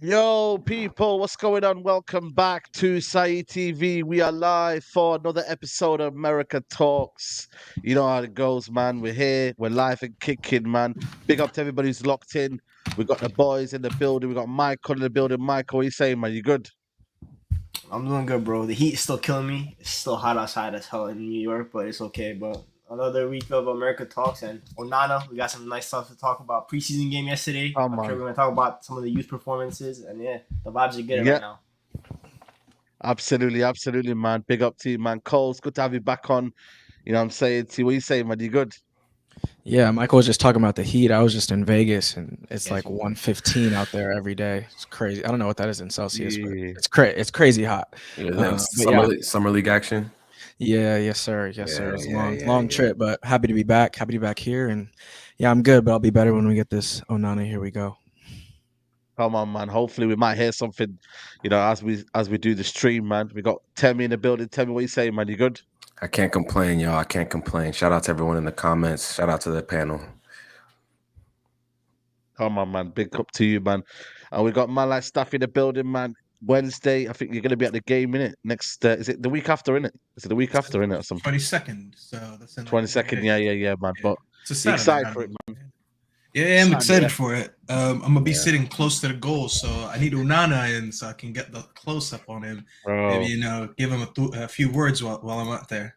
Yo, people, what's going on? Welcome back to Saeed TV. We are live for another episode of America Talks. You know how it goes, man. We're here, we're live and kicking, man. Big up to everybody who's locked in. We got the boys in the building. We got Michael in the building. Michael, what are you saying, man? You good? I'm doing good, bro. The heat is still killing me. It's still hot outside as hell in New York, but it's okay. But another week of America Talks and Onana. We got some nice stuff to talk about. Preseason game yesterday. Come I'm sure on. we're gonna talk about some of the youth performances, and yeah, the vibes are good Yeah, right now. absolutely, man. Big up to you, man. Cole, it's good to have you back on. You know what I'm saying? See what you saying, man? You good? Yeah, Michael was just talking about the heat. I was just in Vegas, and it's Yes, like 115 out there every day. It's crazy. I don't know what that is in Celsius, but Yeah. it's crazy hot. Yeah, But summer league action. yeah, yes sir, yes sir. It's a long Yeah. trip, but happy to be back. Happy to be back here, and yeah, I'm good, but I'll be better when we get this Onana. Here we go. Come on, man. Hopefully we might hear something, as we do the stream, man. We got Temmie in the building. Temmie, what you saying, man? You good? I can't complain, y'all. I can't complain. Shout out to everyone in the comments. Shout out to the panel. Come on, man. Big up to you, man. And we got man like Staff in the building, man. Wednesday, I think you're gonna be at the game, innit? Next, is it the week after, innit? Is it the week after, innit, or something? 22nd. So that's in like 22nd, yeah, man. Yeah. But It's a you Saturday. excited for it, man? Yeah, I'm Saturday, excited yeah. for it. I'm gonna be Yeah. sitting close to the goal, so I need Onana in so I can get the close up on him. Maybe Bro. give him a few words while I'm out there.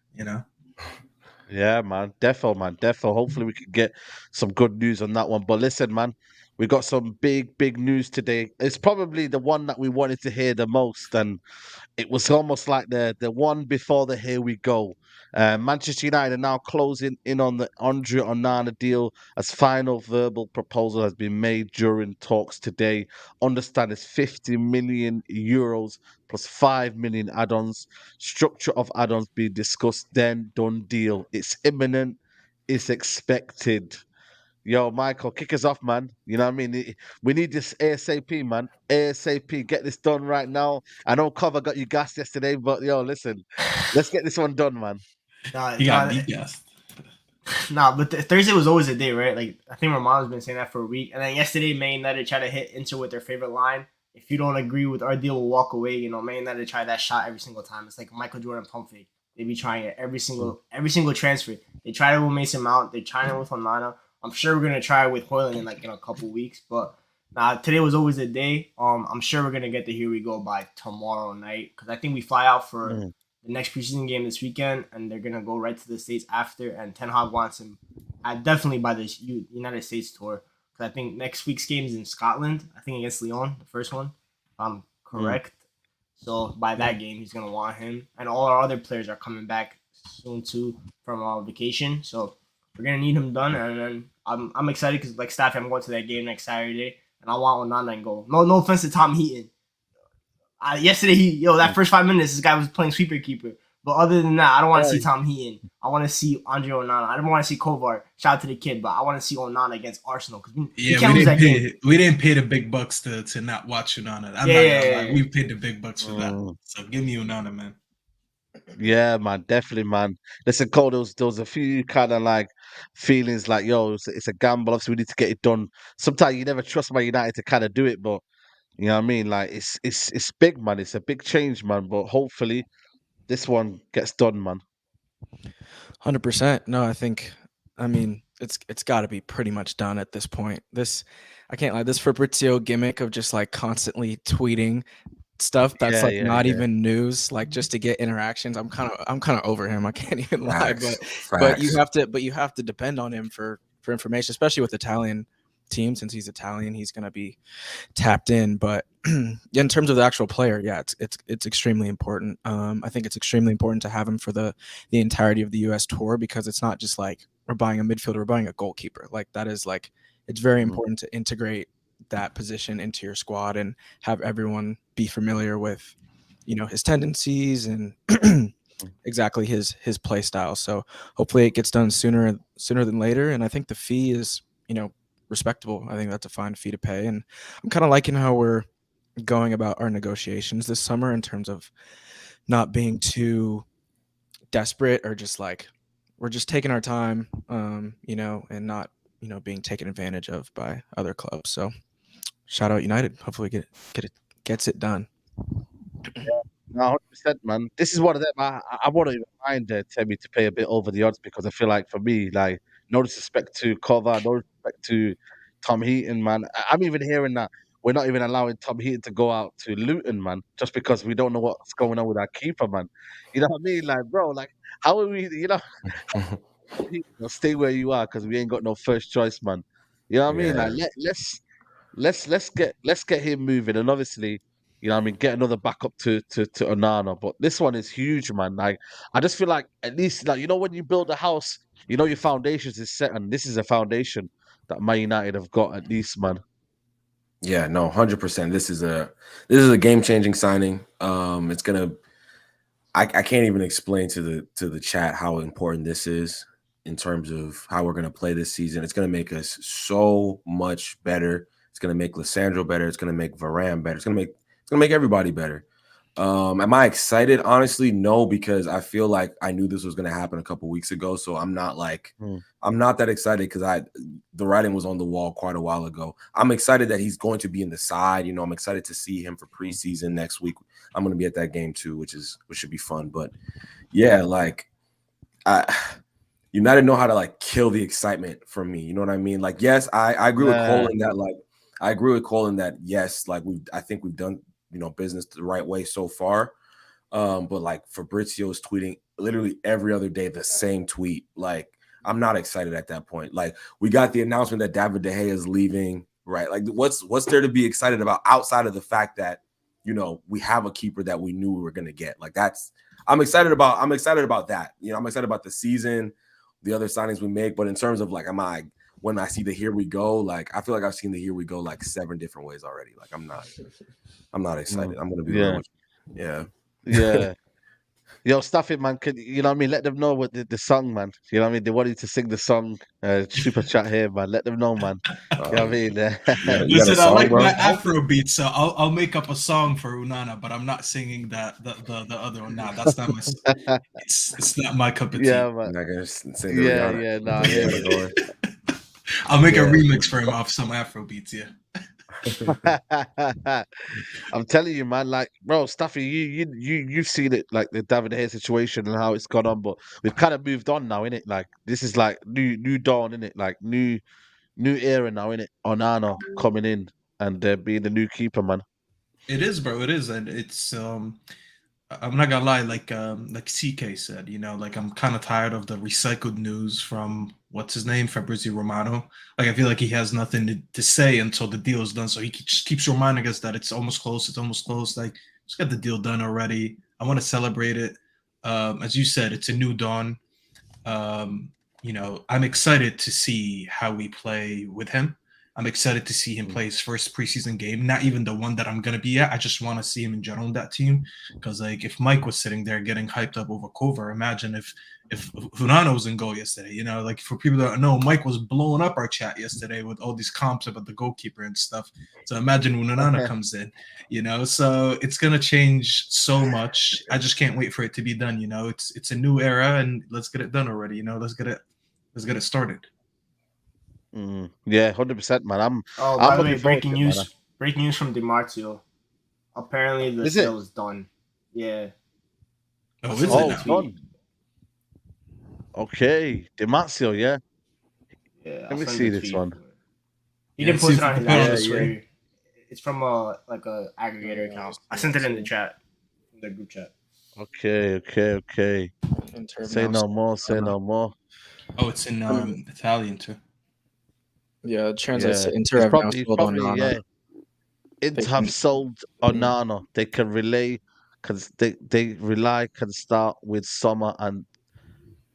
Yeah, man. Defo. Hopefully we can get some good news on that one. But listen, man, we got some big news today. It's probably the one that we wanted to hear the most, and it was almost like the one before the here we go. Manchester United are now closing in on the Andre Onana deal as final verbal proposal has been made during talks today. Understand it's 50 million euros plus 5 million add-ons. Structure of add-ons being discussed, then done deal. It's imminent, it's expected. Yo, Michael, kick us off, man. You know what I mean? We need this ASAP, man. ASAP. Get this done right now. I know Cover got you gassed yesterday, but yo, listen, let's get this one done, man. He got me gassed. But Thursday was always a day, right? Like I think my mom's been saying that for a week, and then yesterday, Man United tried to hit Inter with their favorite line. If you don't agree with our deal, we'll walk away. Man United try that shot every single time. It's like Michael Jordan pump fake. They be trying it every single transfer. They tried it with Mason Mount. They tried it with Onana. I'm sure we're gonna try it with Hojlund in a couple weeks. But Nah, today was always a day. I'm sure we're gonna get the Here We Go by tomorrow night because I think we fly out for Mm, the next preseason game this weekend, and they're gonna go right to the States after. And Ten Hag wants him, definitely by the United States tour because I think next week's game is in Scotland. I think against Lyon, the first one, if I'm mm, correct. So by that game, he's gonna want him, and all our other players are coming back soon too from vacation. So we're gonna need him done, mm. and then I'm excited because like staff, I'm going to that game next Saturday and I want Onana and goal. No offense to Tom Heaton. Yesterday, that Mm. first 5 minutes, this guy was playing sweeper keeper. But other than that, I don't want to see Hey, Tom Heaton. I want to see Andre Onana. I don't want to see Kovar. Shout out to the kid, but I want to see Onana against Arsenal because we Yeah, can't lose that game. we didn't pay the big bucks to not watch Onana. I'm Yeah, not yeah, gonna yeah, lie, yeah. we paid the big bucks for that. mm. So give me Onana, man. Yeah, man, definitely, man. Listen, Cole, there was a few kind of like feelings like, yo, it's a gamble. Obviously, we need to get it done. Sometimes you never trust Man United to kind of do it, but you know what I mean? Like, it's big, man. It's a big change, man. But hopefully, this one gets done, man. 100%. No, I mean, it's got to be pretty much done at this point. I can't lie. This Fabrizio gimmick of just like constantly tweeting stuff that's Yeah, like yeah, not yeah. even news, like just to get interactions. I'm kind of over him. I can't even lie, Facts. but you Facts. have to depend on him for information, especially with Italian team. Since he's Italian, he's gonna be tapped in. But in terms of the actual player, yeah, it's extremely important. I think it's extremely important to have him for the entirety of the U.S. tour because it's not just like we're buying a midfielder, we're buying a goalkeeper. Like that is like it's very Mhm, important to integrate that position into your squad and have everyone be familiar with, his tendencies and mm, exactly his play style. So hopefully it gets done sooner than later. And I think the fee is, respectable. I think that's a fine fee to pay. And I'm kind of liking how we're going about our negotiations this summer in terms of not being too desperate or just like we're just taking our time, and not, being taken advantage of by other clubs. So shout out United. Hopefully gets it done. No, 100%, man. This is one of them. I want to even mind Temi to pay a bit over the odds because I feel like for me, like, no disrespect to Cover, no respect to Tom Heaton, man. I'm even hearing that we're not even allowing Tom Heaton to go out to Luton, man, just because we don't know what's going on with our keeper, man. You know what I mean? Like, bro, like, how are we, stay where you are because we ain't got no first choice, man. You know what I mean? Like, Yeah. let's get him moving, and obviously, you know, what I mean, get another backup to Onana. But this one is huge, man. Like, I just feel like at least, like, when you build a house, your foundations is set, and this is a foundation that Man United have got at least, man. Yeah, no, 100%. This is a game-changing signing. It's gonna I can't even explain to the chat how important this is in terms of how we're gonna play this season. It's gonna make us so much better. It's gonna make Lissandro better. It's gonna make Varane better. It's gonna make everybody better. Am I excited? Honestly, no, because I feel like I knew this was gonna happen a couple weeks ago. So Mm, I'm not that excited because the writing was on the wall quite a while ago. I'm excited that he's going to be in the side. I'm excited to see him for preseason next week. I'm going to be at that game too, which should be fun. But yeah, like I United know how to like kill the excitement from me. You know what I mean? Like, yes, I agree with yeah. Colin that I agree with Colin that yes, like I think we've done business the right way so far. But like Fabrizio's tweeting literally every other day the same tweet. Like, I'm not excited at that point. Like, we got the announcement that David De Gea is leaving, right? Like, what's there to be excited about outside of the fact that we have a keeper that we knew we were gonna get? Like, I'm excited about that. I'm excited about the season, the other signings we make. But in terms of like, when I see the here we go, like I feel like I've seen the here we go like 7 different ways already. Like, I'm not Mm, excited. I'm gonna be real yeah, with you. Yeah. yeah. Yo, stuff it, man. You know what I mean? Let them know what the song, man. You know what I mean? They want you to sing the song. Super chat here, man. Let them know, man. You know what I Um, mean? you got a Listen, I song, like my bro? Afro beat, so I'll make up a song for Unana, but I'm not singing the other one. Nah, that's not my. It's not my cup of tea. Yeah, man. You're not gonna sing the Yeah, Rihanna, yeah. No, I hear Rihanna you. going. I'll make a Yeah. remix for him off some Afro beats. Yeah. I'm telling you, man. Like, bro, Stuffy, you've seen it, like the David Hayer situation and how it's gone on, but we've kind of moved on now, innit? Like, this is like new dawn, innit? Like new era now, innit? Onana coming in. and being the new keeper, man. It is, bro. It is, and it's I'm not gonna lie, like CK said, like I'm kind of tired of the recycled news from what's his name, Fabrizio Romano. Like I feel like he has nothing to say until the deal is done. So he just keeps reminding us that it's almost close. It's almost close. Like just got the deal done already. I want to celebrate it. As you said, it's a new dawn. I'm excited to see how we play with him. I'm excited to see him play his first preseason game. Not even the one that I'm gonna be at. I just want to see him in general in that team. Because like if Mike was sitting there getting hyped up over Kovar, imagine if Onana was in goal yesterday. Like for people that don't know, Mike was blowing up our chat yesterday with all these comps about the goalkeeper and stuff. So imagine when Onana comes in. So it's gonna change so much. I just can't wait for it to be done. It's a new era, and let's get it done already. Let's get it started. Yeah, 100%, man. Oh, I'm by the way, looking forward breaking to it, man. news! Breaking news from DiMarzio. Apparently, the Is it? sale is done. Yeah. Oh, That's is a it Oh, now? tweet. done. Okay, Demazio, yeah. Yeah, Let me send see the this tweet. one. He Yeah, didn't see post if it we on can his put it on actual the screen. story. It's from a aggregator account. I sent it in the chat, in the group chat. Okay. Inter Say now no more, say no more. Oh, it's in Italian too. Yeah, it translates Yeah, to Inter he's have now probably, sold Onana. yeah. Inter They have can- sold Onana. They can relay, can start with Sommer and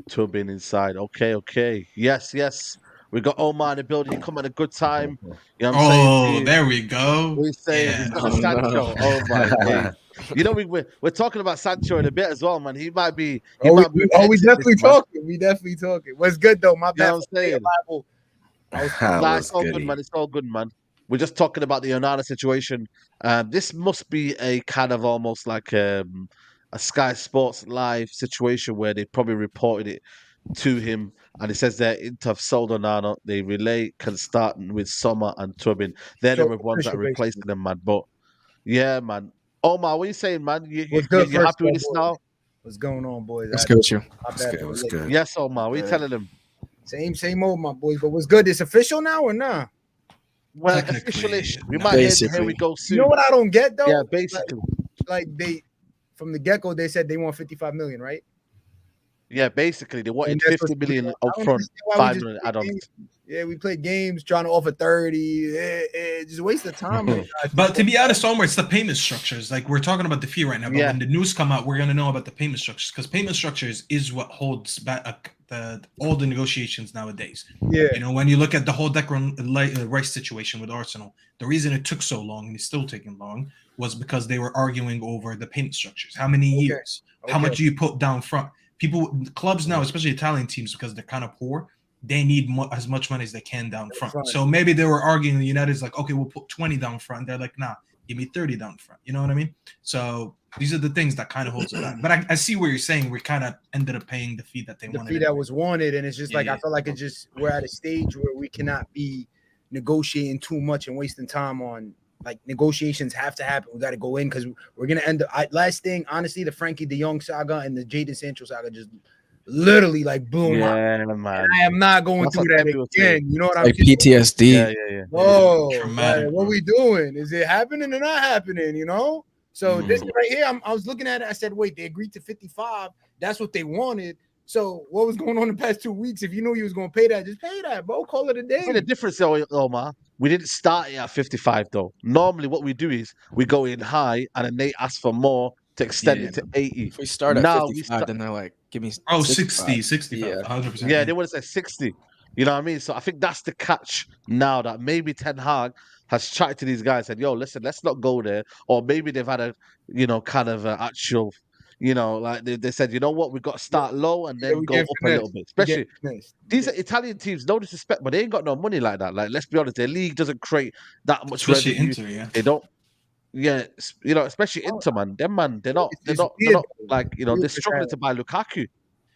Tubin inside. Okay. Yes. We got Omar in the building. You come at a good time. You know what I'm saying to Oh, you? there we go. We're saying Yeah. he's got the Oh, no. Sancho. Oh my days! We're talking about Sancho in a bit as well, man. He might be We repetitive, definitely man. talking. We definitely talking. What's good though? My You know bad what I'm for being saying? liable. Nah, it's all good, man. It's all good, man. We're just talking about the Onana situation. This must be a kind of almost like a Sky Sports Live situation where they probably reported it to him, and it says that Inter have sold Onana. They relay can start with Sommer and Tubin. They're the So ones that are official, replacing basically. them, man. But yeah, man. Omar, what are you saying, man? What's good, You first happy with of this all, now? What's going on, boys? Let's go with you. My bad. What's good? Yes, Omar. What are you telling them? Same old, my boys. But what's good? It's official now or nah? Well, Technically, officially, we no. might hear Basically. we go You soon. know what I don't get though? Yeah, basically. Like they from the get-go, they said they want 55 million, right? Yeah, basically, they wanted And that's 50 million I up don't front, understand why we 5 just million play add-ons. games. Yeah, we play games trying to offer 30. Just waste of time. Right now. But to be honest, Omar, it's the payment structures. Like we're talking about the fee right now, but Yeah. when the news come out, we're gonna know about the payment structures because payment structures is what holds back all the negotiations nowadays. Yeah. When you look at the whole Declan Rice situation with Arsenal, the reason it took so long and it's still taking long was because they were arguing over the payment structures. How many years? How much do you put down front? Clubs now, especially Italian teams, because they're kind of poor, they need as much money as they can down front. So maybe they were arguing. The United's like, okay, we'll put 20 down front. They're like, nah, give me 30 down front. You know what I mean? So these are the things that kind of holds it back. But I see what you're saying. We kind of ended up paying the fee that they wanted. The fee that was wanted, and it's just like Yeah. I feel like we're at a stage where we cannot be negotiating too much and wasting time on like negotiations have to happen. We got to go in because we're gonna end up. Last thing, honestly, the Frankie De Jong saga and the Jadon Sancho saga just literally like blew my. Yeah, man. I am not going That's through what that people again. say. You know what I'm Like saying? PTSD. Yeah. Oh, Traumatic, like, what bro. we doing? Is it happening or not happening? You know. So Mhm. this right here, I was looking at it. I said, wait, they agreed to 55. That's what they wanted. So what was going on the past 2 weeks? If you knew you was going to pay that, just pay that, bro. Call it a day. See the difference, though, Omar. We didn't start it at 55, though. Normally, what we do is we go in high, and then they ask for more to extend Yeah. it to 80. If we start at Now 55, then they're like, give me Oh, 65. 65, Yeah. 100%. Yeah, they want to say 60. You know what I mean? So I think that's the catch now that maybe Ten Hag has chatted to these guys and said, yo, listen, let's not go there. Or maybe they've had a, kind of actual, like they said, you know what, we've got to start low and then we go get up a little finessed. bit. We get Especially finessed. these are Italian teams, no disrespect, but they ain't got no money like that. Like, let's be honest, their league doesn't create that much Especially revenue. Inter, yeah. They don't. Yeah, especially Inter, man. Them man, they're not It's weird, like though. they're struggling to buy Lukaku.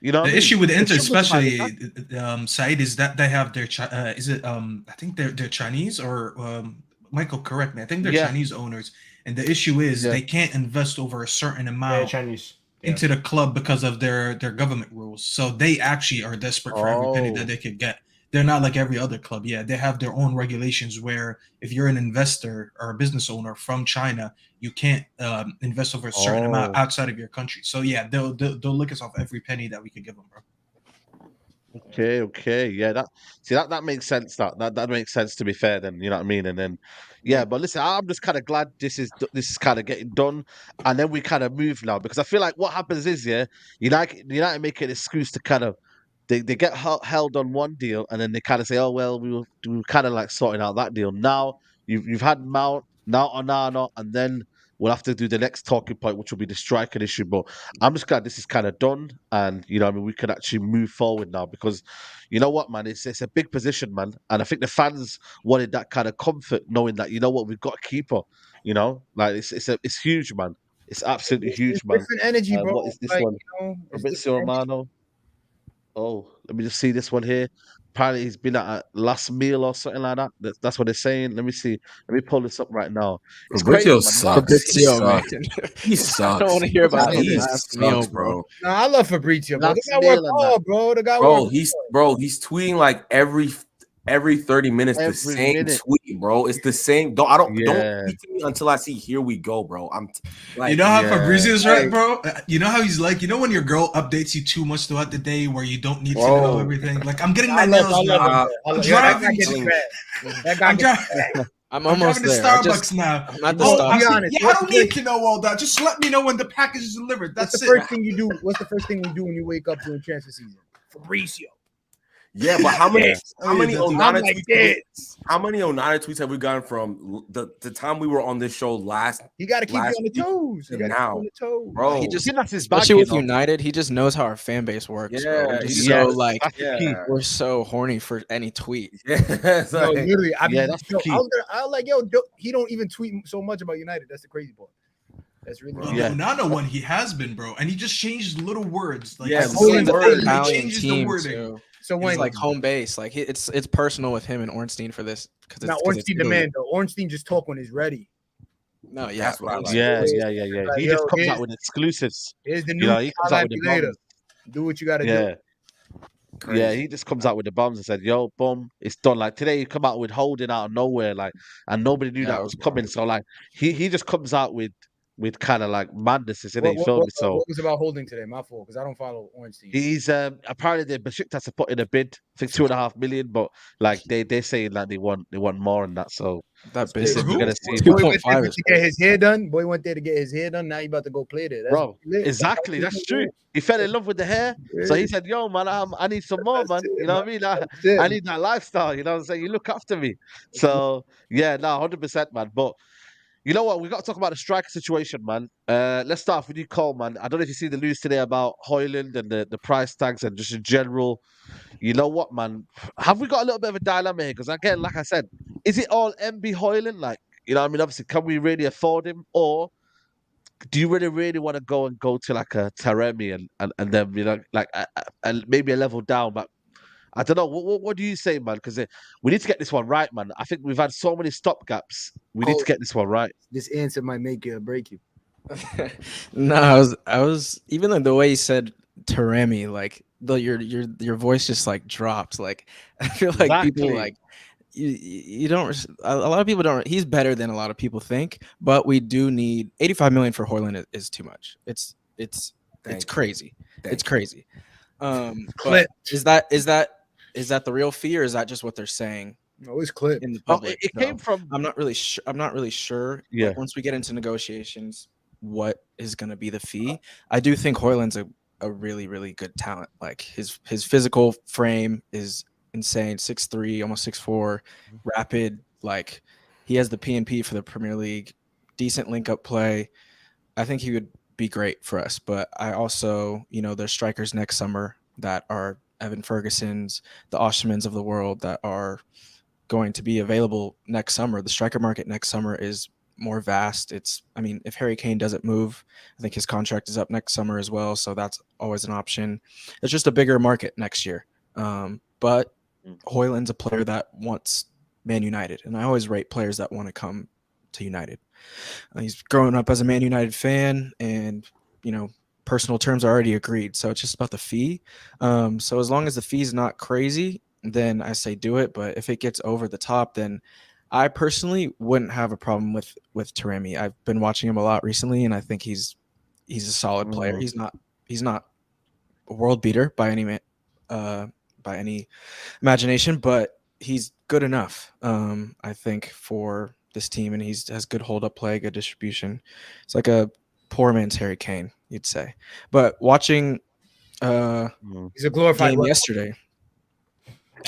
You know what I The mean? issue with They're Inter, struggling to buy especially Lukaku. Said, is that they have their I think they're Chinese or Michael, correct me. I think they're Yeah. Chinese owners, and the issue is Yeah. they can't invest over a certain Yeah, amount Chinese. Yeah. into the club because of their government rules. So they actually are desperate for every penny that they could get. they're not like every other club. Yeah, they have their own regulations where if you're an investor or a business owner from China, you can't invest over a certain amount Oh. outside of your country. So yeah, they'll lick us off every penny that we could give them, bro. Okay, yeah. That makes sense. That makes sense. To be fair, then you know what I mean. And then, Yeah. yeah. But listen, I'm just kind of glad this is kind of getting done, and then we kind of move now because I feel like what happens is, yeah, United make an excuse to kind of they get held on one deal, and then they kind of say, oh well, we were kind of like sorting out that deal. Now you've had Mount, now Onana, and then we'll have to do the next talking point, which will be the striking issue. But I'm just glad this is kind of done, and you know, what I mean, we can actually move forward now because, you know what, man, it's a big position, man, and I think the fans wanted that kind of comfort, knowing that you know what, we've got a keeper, you know, like it's huge, man, it's absolutely huge, It's man. different energy, bro. What is this Like, one? it's Fabrizio different energy. Romano. Oh, let me just see this one here. Apparently, he's been at a last meal or something like that. That's what they're saying. Let me see. Let me pull this up right now. It's crazy, Fabrizio man. sucks. He Fabrizio, man. sucks. He I sucks. don't want to hear about Exactly. no He last sucks, meal, bro. No, I love Fabrizio, bro. The Last guy work meal and that. hard, bro. The guy Bro, work he's tweeting like every 30 minutes the Every same minute. tweet, bro. It's the same. Don't Yeah. tweet to me until I see here we go, bro. Like, You know how yeah. Fabrizio's right, Hey. bro? You know how he's like, you know when your girl updates you too much throughout the day where you don't need to Bro. know everything? Like, I'm getting my I nails love now. him, bro. I I'm love- yeah, that guy driving gets to- bad. That guy I'm, gets dri- I'm I'm almost driving to there. Starbucks now. I'm at the Oh, Starbucks. I'm be saying, honest. yeah, I don't need to know all that. Just let me know when the package is delivered. What's That's the it. first thing you do? What's the first thing we do when you wake up during transfer season? Fabrizio. yeah, but how many Yeah. how many Oh, yeah, Onana I'm like tweets this. how many Onana tweets have we gotten from the time we were on this show last, You got to keep you last on the week toes. You and got to keep you now, on the toes. bro? He I just, think that's his bag, especially you with know. United, he just knows how our fan base works. bro. Yeah, We're just he so Yes, like that's the key. we're so horny for any tweet. yeah, it's No, like- literally. I mean, Yeah, that's the yo, key. I was like, yo, he don't even tweet so much about United. That's the crazy part. That's really Well, Yeah. the Onana one, he has been, bro. And he just changed little words. Like, Yeah, it's the little same words. thing. He Italian changes the team wording. too. So It's when like home base. Like it's personal with him and Ornstein for this because now it's Ornstein Italy. demand though. Ornstein just talk when he's ready. No, yeah, That's what I like. Ornstein- Yeah, Yeah. yeah. Like, He yo, just comes here's- out with exclusives. Here's the You new know, he comes I'll out have with you the later. bombs. Do what you got to do. Yeah. Crazy. Yeah, he just comes out with the bombs and said, "Yo, boom, it's done." Like today, he come out with Holding out of nowhere, like, and nobody knew Yeah, that it was was coming. So like, he just comes out with kind of like madness, isn't it? What, You what, feel what, me? So what was about holding today? My fault, because I don't follow Ornstein. he's apparently the Besiktas have put in a bid, I think 2.5 million, but like they're saying that they want more than that. So that they said basic. we're Who? gonna see, Boy man. went there 2.5 to is get crazy. his hair done. Boy went there to get his hair done. Now you about to go play there. That's Bro. lit. Exactly, that's true. He fell in love with the hair, so he said, "Yo, man, I need some more, man. You know what I mean? I need that lifestyle. You know what I'm saying? You look after me." So yeah, no, 100%, man. But you know what? We got to talk about the striker situation, man. Let's start off with you, Cole, man. I don't know if you see the news today about Hojlund and the price tags and just in general. You know what, man? Have we got a little bit of a dilemma here? Because again, like I said, is it all MB Hojlund? Like, you know what I mean? Obviously, can we really afford him? Or do you really want to go to like a Taremi and then, you know, like maybe a level down? But I don't know. What do you say, man? Because we need to get this one right, man. I think we've had so many stopgaps. We need to get this one right. This answer might make you or break you. No, I was even like the way you said Taremi, like your voice just like dropped. Like I feel like people Exactly. like you don't a lot of people don't. He's better than a lot of people think, but we do need 85 million for Hojlund is too much. It's Thank you. crazy. Thank It's you. crazy. But Clipped. is that the real fee or is that just what they're saying No, it's clipped. in the Oh, public? it came So, from I'm not really sure. I'm not really sure. Yeah. Like, once we get into negotiations, what is going to be the fee? I do think Hojlund's a really, really good talent. Like his physical frame is insane. 6'3", almost 6'4", rapid. Like he has the PNP for the Premier League. Decent link up play. I think he would be great for us. But I also, there's strikers next summer that are Evan Ferguson's, the Oshmans of the world that are going to be available next summer. The striker market next summer is more vast. If Harry Kane doesn't move, I think his contract is up next summer as well. So that's always an option. It's just a bigger market next year. But Hojlund's a player that wants Man United. And I always rate players that want to come to United. He's growing up as a Man United fan and, personal terms are already agreed. So it's just about the fee. So as long as the fee is not crazy, then I say do it. But if it gets over the top, then I personally wouldn't have a problem with Taremi. I've been watching him a lot recently, and I think he's a solid player. He's not a world beater by any imagination, but he's good enough, I think, for this team, and has good hold up play, good distribution. It's like a poor man's Harry Kane, you'd say. But watching He's a glorified game yesterday.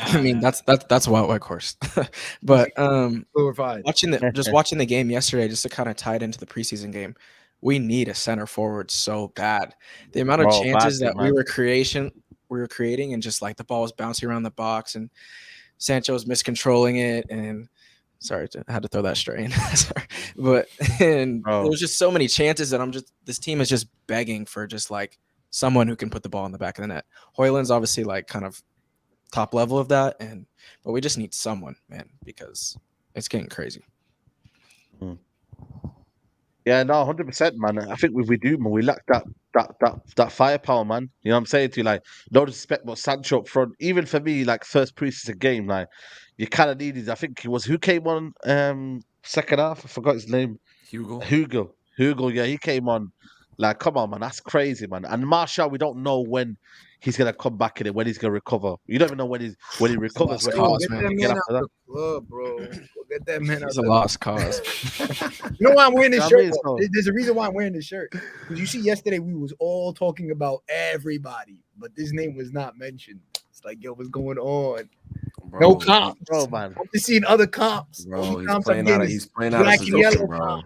I mean, that's a wild white horse. But glorified. watching the game yesterday, just to kind of tie it into the preseason game, we need a center forward so bad. The amount of chances that we were creating, and just like the ball was bouncing around the box, and Sancho was miscontrolling it, and I had to throw that straight in. But there was just so many chances that this team is just begging for just like someone who can put the ball in the back of the net. Hojlund's obviously like kind of top level of that, but we just need someone, man, because it's getting crazy. Yeah, no, 100%, man. I think we do, man. We lack that firepower, man. You know what I'm saying to you? Like, no disrespect, but Sancho up front, even for me, like first preseason game, like you kind of needed. I think it was who came on second half. I forgot his name. Hugo. Yeah, he came on. Like, come on, man, that's crazy, man. And Martial, we don't know when he's gonna come back in it, when he's gonna recover. You don't even know when he recovers. Get that man out the club, bro. Get that man out. He's a lost cause. You know why I'm wearing this shirt? There's a reason why I'm wearing this shirt. Because you see, yesterday we was all talking about everybody, but this name was not mentioned. It's like, yo, what's going on? Bro, no comps, bro, man. I'm just seeing other comps. Bro, he's playing out of position, bro.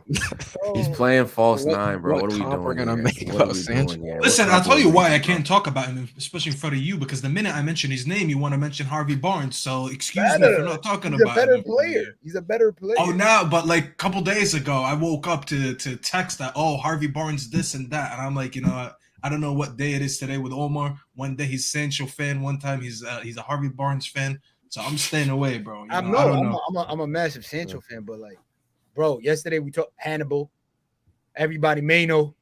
He's playing false nine, bro. What are we doing? We're gonna make about Sancho. Listen, I'll tell you why I can't talk about him, especially in front of you, because the minute I mention his name, you want to mention Harvey Barnes. So excuse me for not talking about him. He's a better player. He's a better player. Oh, no, but like a couple days ago, I woke up to text that, Harvey Barnes this and that, and I'm like, I don't know what day it is today with Omar. One day he's Sancho fan, one time he's a Harvey Barnes fan. So I'm staying away, bro. I'm a massive Sancho fan, but like, bro, yesterday we talked Hannibal, everybody Mano,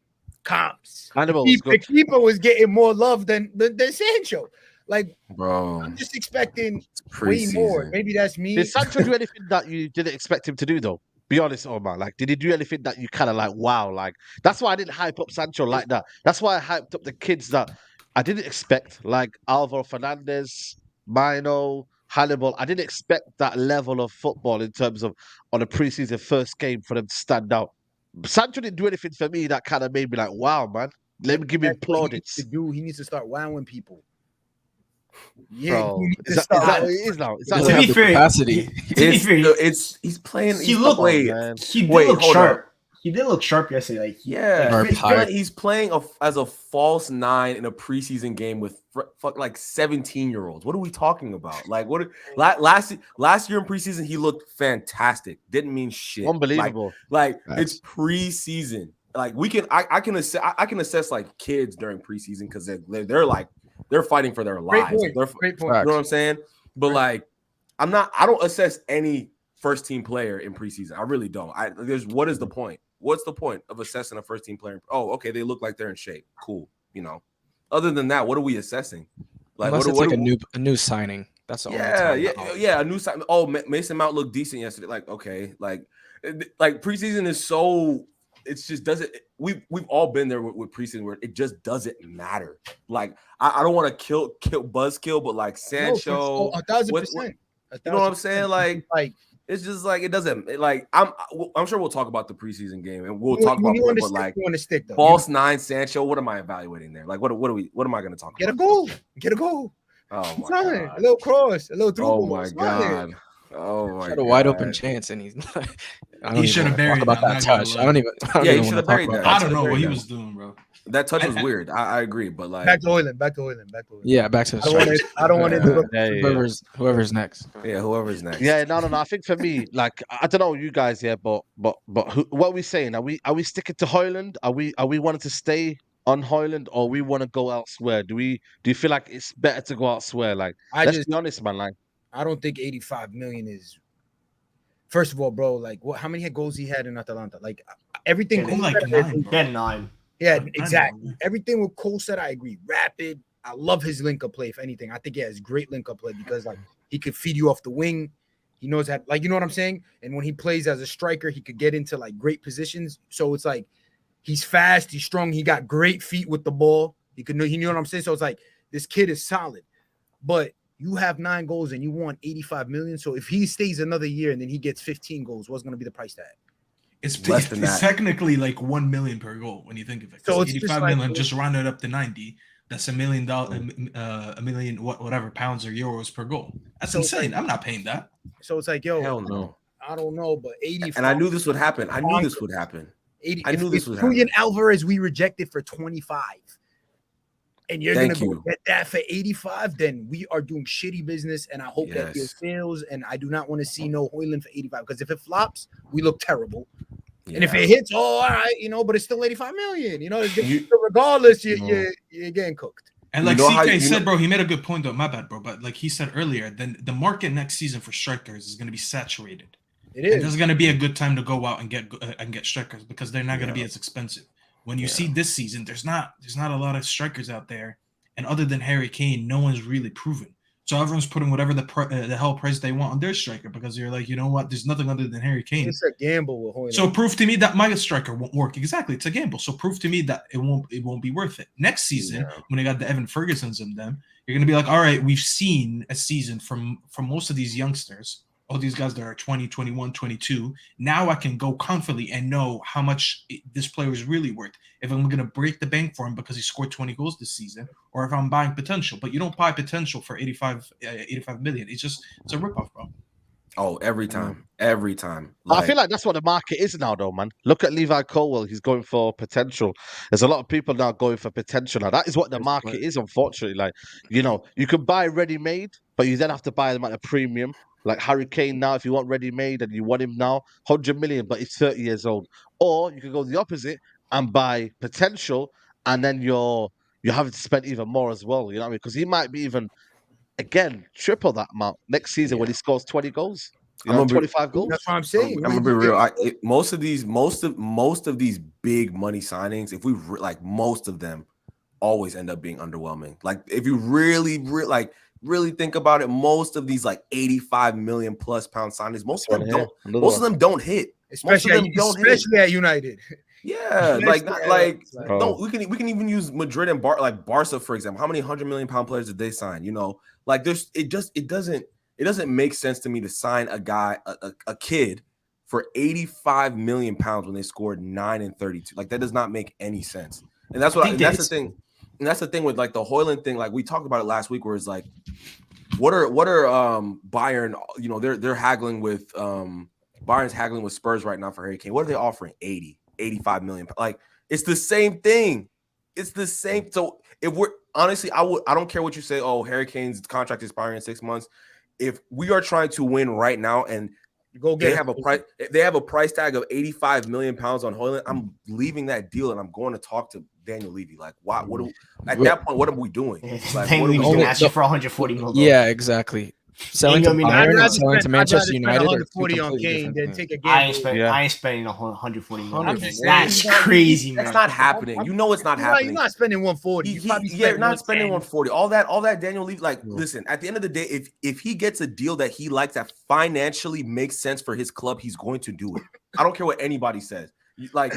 comps. Hannibal the keeper was getting more love than Sancho. Like, bro, I'm just expecting way more. Maybe that's me. Did Sancho do anything that you didn't expect him to do, though? Be honest, Omar. Like, did he do anything that you kind of like, wow? Like, that's why I didn't hype up Sancho like that. That's why I hyped up the kids that I didn't expect, like Alvaro Fernandez, Mino, Hannibal. I didn't expect that level of football in terms of on a preseason first game for them to stand out. Sancho didn't do anything for me that kind of made me like, wow, man. Let me give him plaudits. He needs to start wowing people. Yeah, bro, is that what it is now? To be fair, capacity. He's playing. He looked sharp. He did look sharp yesterday. He's playing as a false nine in a preseason game with like 17-year-olds. What are we talking about? Like, what? Last year in preseason, he looked fantastic. Didn't mean shit. Unbelievable. Like it's preseason. Like I can assess like kids during preseason because they're fighting for their lives. Great point. You know what I'm saying? But like, I don't assess any first team player in preseason. I really don't. What is the point? What's the point of assessing a first team player? Oh, okay, they look like they're in shape. Cool. Other than that, what are we assessing? Like, unless it's like a new signing. That's all. Yeah. A new signing. Oh, Mason Mount looked decent yesterday. Like, okay, like preseason is so. It's just doesn't. We've all been there with preseason where it just doesn't matter. Like, I don't want to kill buzzkill, but like Sancho, 1,000%. You know what I'm saying? Like. It's just like it doesn't like I'm sure we'll talk about the preseason game and we'll talk about more, but like false nine Sancho. What am I evaluating there? Like what am I going to talk about? Get a goal. Oh my god! A little cross, a little through. Oh my god! Had a wide open chance and he should have buried about that touch. I don't even. He should have buried that. I don't know what he was doing, bro. That touch was weird. I agree, but like back to Hojlund. Yeah, back to the I don't want it. Whoever's next. Yeah, whoever's next. Yeah, no. I think for me, like I don't know you guys, but what are we saying? Are we sticking to Hojlund? Are we wanting to stay on Hojlund, or we want to go elsewhere? Do you feel like it's better to go elsewhere? Like, let's be honest, man. Like, I don't think 85 million is. First of all, bro, like how many goals he had in Atalanta? Like everything. Like 9. Yeah, exactly. Everything with Cole said, I agree. Rapid. I love his link-up play, if anything. I think he has great link-up play because like He could feed you off the wing. He knows that, like, you know what I'm saying? And when he plays as a striker, he could get into like great positions. So it's like he's fast, he's strong, he got great feet with the ball. He could know, you know what I'm saying? So it's like this kid is solid, but you have 9 goals and you want 85 million. So if he stays another year and then he gets 15 goals, what's going to be the price tag? It's Less than it's that. technically like 1 million per goal when you think of it. So So it's just 85 like- million, just round it up to 90. That's $1 million, a million, whatever pounds or euros per goal. That's So it's insane. like- I'm not paying that. So it's like, yo, Hell no. I don't know, but 85. And I knew this would happen. I knew this would happen. 80. I knew this would Julian happen. Alvarez, we rejected for 25. And you're Thank gonna you. go get that for 85, then we are doing shitty business. And I hope that deal Yes. fails. And I do not want to see no Hojlund for 85. Because if it flops, we look terrible. And if Yeah. it hits, all right, you know, but it's still 85 million. You know, You- regardless, No. you're getting cooked. And You like know how- CK you said, know- bro, he made a good point though. My bad, bro. But like he said earlier, then the market next season for strikers is going to be saturated. It And is. this is going to be a good time to go out and get strikers because they're not going to be as expensive. When you see this season, there's not a lot of strikers out there, and other than Harry Kane, no one's really proven. So everyone's putting whatever the hell price they want on their striker because you're like, you know what? There's nothing other than Harry Kane. It's a gamble with Hojlund. So prove to me that my striker won't work. Exactly, it's a gamble. So prove to me that it won't be worth it. Next season, when they got the Evan Fergusons in them, you're gonna be like, all right, we've seen a season from most of these youngsters, all these guys that are 20, 21, 22. Now I can go confidently and know how much this player is really worth. If I'm gonna break the bank for him because he scored 20 goals this season, or if I'm buying potential. But you don't buy potential for 85 million. It's a ripoff, bro. Oh, every time. Every time. I feel like that's what the market is now, though, man. Look at Levi Colwell. He's going for potential. There's a lot of people now going for potential. Now, that is what the market is, unfortunately. Like, you know, you can buy ready-made, but you then have to buy them at a premium. Like Harry Kane now, if you want ready-made and you want him now, 100 million, but he's 30 years old. Or you can go the opposite and buy potential, and then you're having to spend even more as well. You know what I mean? Because he might be even, again, triple that amount next season when he scores 20 goals. You I'm know, gonna be- 25 goals. That's what I'm saying. I'm gonna be real. Most of these big money signings, if we like most of them, always end up being underwhelming. Like if you really think about it, most of these like 85 million plus pound signings, most of them don't. Most of them don't hit. Especially at United. Yeah, Especially don't we can even use Madrid and Barca for example. How many 100 million pound players did they sign? You know, like it doesn't make sense to me to sign a guy, a kid, for 85 million pounds when they scored 9 and 32. Like that does not make any sense. And that's that's the thing. And that's the thing with like the Hojlund thing. Like we talked about it last week, where it's like, what are Bayern? You know, they're haggling with Bayern's haggling with Spurs right now for Harry Kane. What are they offering? 85 million. Like it's the same thing. It's the same. So if we're honestly, I don't care what you say. Oh, Harry Kane's contract is expiring in 6 months. If we are trying to win right now and they have a price tag of 85 million pounds on Hojlund, I'm leaving that deal and I'm going to talk to Daniel Levy. Like, why? At that point, what are we doing? Like, Daniel Levy's gonna ask you for 140 million. Yeah, exactly. Selling to I mean, Bayern I'd and selling to Manchester United are two 140 on completely Kane, different then things. take a I gamble. ain't spending 140 million. I'm just That's saying, crazy, man. That's not happening. You know it's not happening. You're not spending 140. You're not spending 140. All that Daniel Levy. Like, listen. At the end of the day, if he gets a deal that he likes that financially makes sense for his club, he's going to do it. I don't care what anybody says. Like,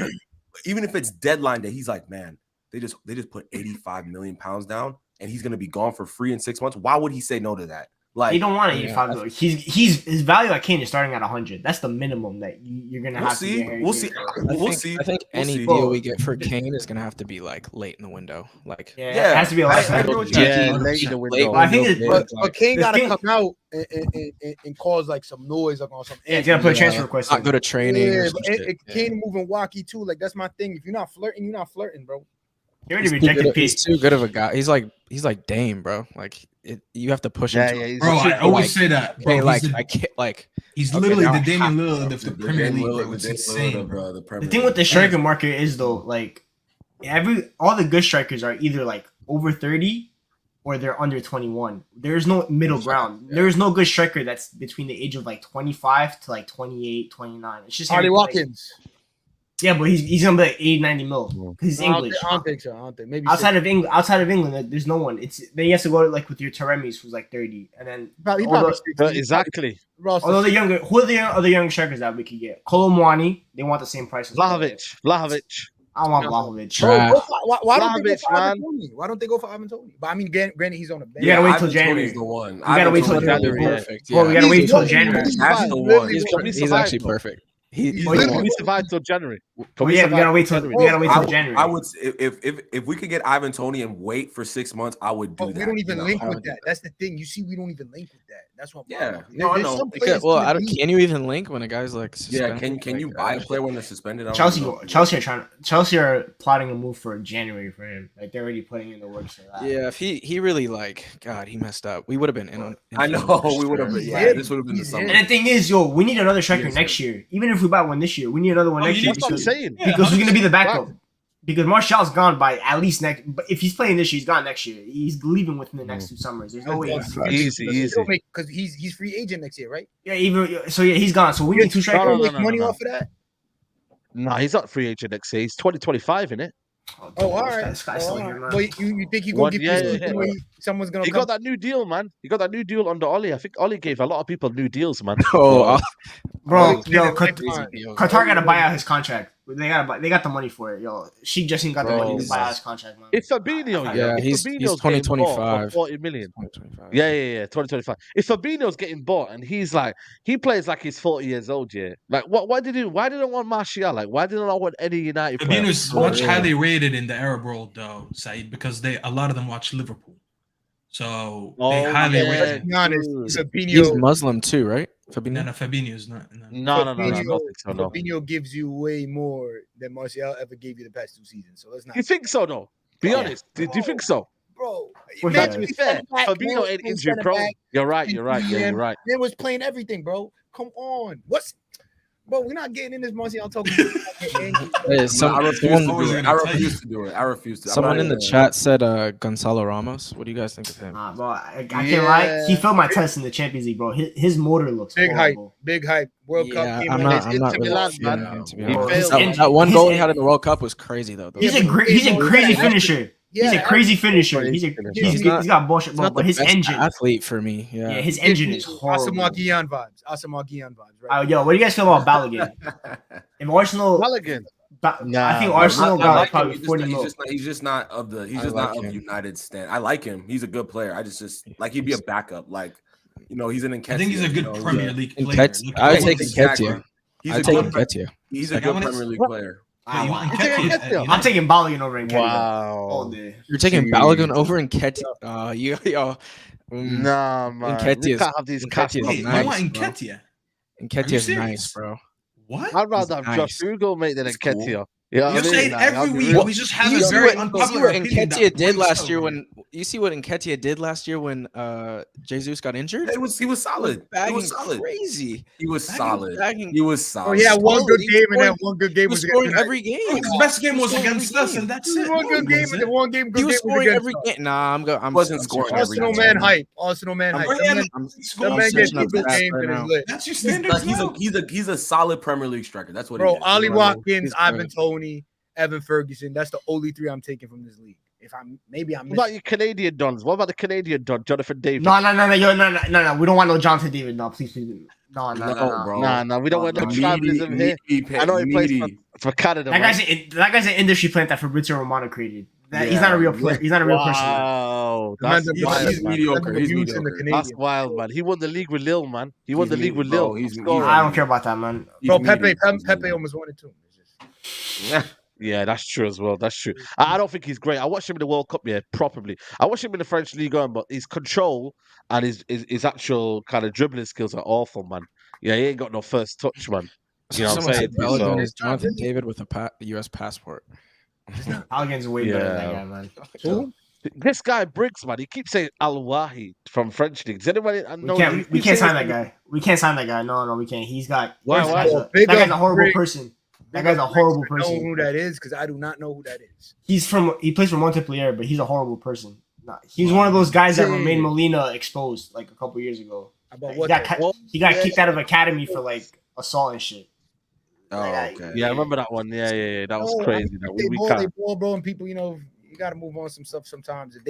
even if it's deadline day, he's like, man, they just put 85 million pounds down, and he's going to be gone for free in 6 months. Why would he say no to that? Like, he don't want 85 million. He's his value at Kane is starting at 100. That's the minimum that you're gonna have to get. We'll see. I think any deal we get for Kane is gonna have to be like late in the window. Like it has to be a lot. late in the window. But I think but Kane got to come out and cause like some noise or something. Yeah, he's gonna put a transfer request. not go to training. Yeah, or some but shit. Kane moving wacky too. Like that's my thing. If you're not flirting, you're not flirting, bro. He already rejected He's Pete. too good of a guy. He's like Dame, bro. Like you have to push him. Yeah, Bro, I always say that. Bro, I can't like. he's Okay, literally now the I Damian have to, Lillard of the Premier League, bro. It's insane. The thing with the striker market is though, like all the good strikers are either like over 30 or they're under 21. There's no middle ground. There's no good striker that's between the age of like 25 to like 28, 29. It's just Hardy Watkins. Yeah, but he's gonna be like 80, 90 mil because he's I don't, English. I don't think so. I don't think. Maybe Outside of England, like, there's no one. It's then he has to go like with your Teremis, who's like 30, and then probably although, 60. Exactly. although the younger, who are the other young strikers that we could get? Kolomwani, they want the same price as Vlahovic. I don't want No. Vlahovic. Trash. Why don't they go Vlahovic, for man. Ivan Toney? Why don't they go for Ivan Toney? But I mean, granted, he's on a bench. You gotta wait till Ivan January. Toney's the one. You gotta wait till January, January. Perfect. Bro, we Yeah. gotta wait till He's- January. he's- That's he's the literally He's, one. he's actually perfect. He's Oh, Can literally we one. survive till January? Can Oh, we yeah, we survive gotta wait till January? we gotta wait I till would- January. I would if we could get Ivan Toney and wait for 6 months, I would do But that. we don't even you know? link I with would do that. That's the thing. You see, we don't even link with that. That's what. Yeah. No, I know. Okay, well, I don't, can you even link when a guy's like Yeah, suspended? can you buy a player when they're suspended? I don't know. Chelsea are plotting a move for January for him. Like they're already putting in the works for that. Yeah, if he really like God, he messed up. We would have been in on. I know we would have been. He's Yeah, hit. this would have been the He's summer. hit. And the thing is, we need another striker Yes, next sir. year. Even if we buy one this year, we need another one next year That's what I'm because saying. because who's gonna be the backup? Right. Because Martial's gone by at least next. But if he's playing this year, he's gone next year. He's leaving within the next 2 summers. There's no way. Easy. Because he's free agent next year, right? Yeah, he's gone. So we need 2 strikers. No, Make no, money no. off of that. No, he's not free agent next year. He's 2025, innit? Oh, all right. This guy's still here, man. Well, you think he's One- gonna give yeah, you yeah, something where someone's gonna He come? got that new deal, man. He got that new deal under Oli. I think Oli gave a lot of people new deals, man. Oh, Bro, Oh, yo, yeah, Qatar gotta buy out his contract. They got the money for it, yo. Sheikh Jassim got the Bro. money to buy out his contract, man. If Fabinho, Yeah, if he's Fabinho's getting bought 2025. for 40 million. 2025. Yeah, 2025. If Fabinho's getting bought and he plays like he's 40 years old, yeah. Like, why did I want Martial? Like, why did I not want any United player? Fabinho's much highly rated in the Arab world, though, Said, because a lot of them watch Liverpool, so they highly yeah. rate Let's him. be honest, He's Fabinho. Muslim too, right? No, Fabinho. Fabinho's not. No, I don't think so, no. Fabinho gives you way more than Martial ever gave you the past 2 seasons. So let's not. You think so, though? Be honest. Do you think so? Bro, Well, Now, yeah. to be fair, Fabinho ain't injury prone. You're right. Yeah, you're right. They was playing everything, bro. Come on. Bro, we're not getting in this Martial talk. Hey, I someone refuse to do it. I refuse to. someone in the chat said Gonzalo Ramos. What do you guys think of him? Bro, I can't lie. He failed my test in the Champions League, bro. His motor looks Big hype. horrible. Big hype. World Yeah, Cup. I'm not really Milan, feeling man. him, to be He honest. failed. That one He's goal he in- had in the World Cup was crazy though. He's Yeah, a but crazy he's- finisher. He's a crazy finisher. He's He's got bullshit, He's bro. not But the his best engine, athlete for me. yeah, Yeah. his engine is horrible. Asamoah Gyan vibes, right? Yo, what do you guys feel about Balogun? If Arsenal, Balogun. I think Arsenal got like probably 40 mil. He's just not of the. He's I just like not of him. United stand. I like him. He's a good player. I just like he'd be a backup. Like he's an Nketiah. I think he's a good you know, Premier yeah. League player. Look I would at take him. Nketiah. He's I'd a take good. Nketiah. He's a Like, good I wanna- Premier League player. Wait, you want I'm Nketiah at Nketiah. I'm taking Balogun over Nketiah Wow. all day. You're taking Jeez. Balogun over Nketiah. Yo. Nah, man. Nketiah's- You can't have these cast Nketiah's Wait, nice, you want bro. Nketiah? Nketiah's serious? nice, bro. What? I'd rather have He's Josh nice. Hugo, mate, than He's cool. Nketiah. Yeah, You're saying every week we just have You a see very what unpopular opinion. Nketiah that did wins last over year here. when you see what Nketiah did last year when Jesus got injured. He was solid. He Bagging was solid. crazy. He was Bagging- solid. bagging- He was Oh, solid. yeah, one solid. good He game and scored- that one good He game was was scoring against every game. His best game was scoring against every us, game. and that's United. it. One good game That's and it. the one game good He was game scoring against every us. game. Nah, I'm Wasn't I'm scoring searching every up Arsenal stats man right now. hype. Arsenal man hype. Bro, That yeah, man- I'm that Score, man searching gets up good stats games right and now. is lit. That's your He's standards like now. he's a solid Premier League striker. That's what Bro, he is. Ollie You know what I mean? Watkins, He's Ivan good. Toney, Evan Ferguson. That's the only 3 I'm taking from this league. If I'm maybe I'm What about your Canadian dons? What about the Canadian don, Jonathan David? No. We don't want no Jonathan David. No, please. No. bro. Nah, we don't want no Meaty- tribalism here. I know he plays meaty. for Canada. That man. guy's an industry plant that Fabrizio Romano created. He's Yeah. not a real player. He's not a real person. Wow, The man's that's a- wild, He's man. mediocre. He's Abuse in the mediocre. Canadian. That's wild, man. He won the league with Lille, man. He won He's the league with meaty, bro. Lille. He's Scoring. meaty. I don't care about that, man. Bro, He's Pepe meaty. almost won it too. It's just- Yeah, that's true as well. That's true. I don't think he's great. I watched him in the World Cup, yeah, properly. I watched him in the French League on, but his control and his actual kind of dribbling skills are awful, man. Yeah, he ain't got no first touch, man. You know what I'm Someone saying? said Balogun So- is Jonathan David with a U.S. passport. Balogun's way better than that Yeah. guy, man. Who? This guy Briggs, man, he keeps saying Al Wahi from French leagues. Anybody We can't sign that guy. We can't sign that guy. No, we can't. He's got. Why? That Big guy's up a horrible Briggs. person. That guy's a horrible I know person. who that is because I do not know who that is. He plays for Montpellier, but he's a horrible person. Nah, he's one of those guys that Romain Molina exposed like a couple years ago. About He what? got the- kicked out of academy for like assault and shit. Oh, Like, okay. Yeah, I remember that one. Yeah. That was No, I crazy. mean, That if we they can't. ball, bro, and people, you got to move on some stuff sometimes. If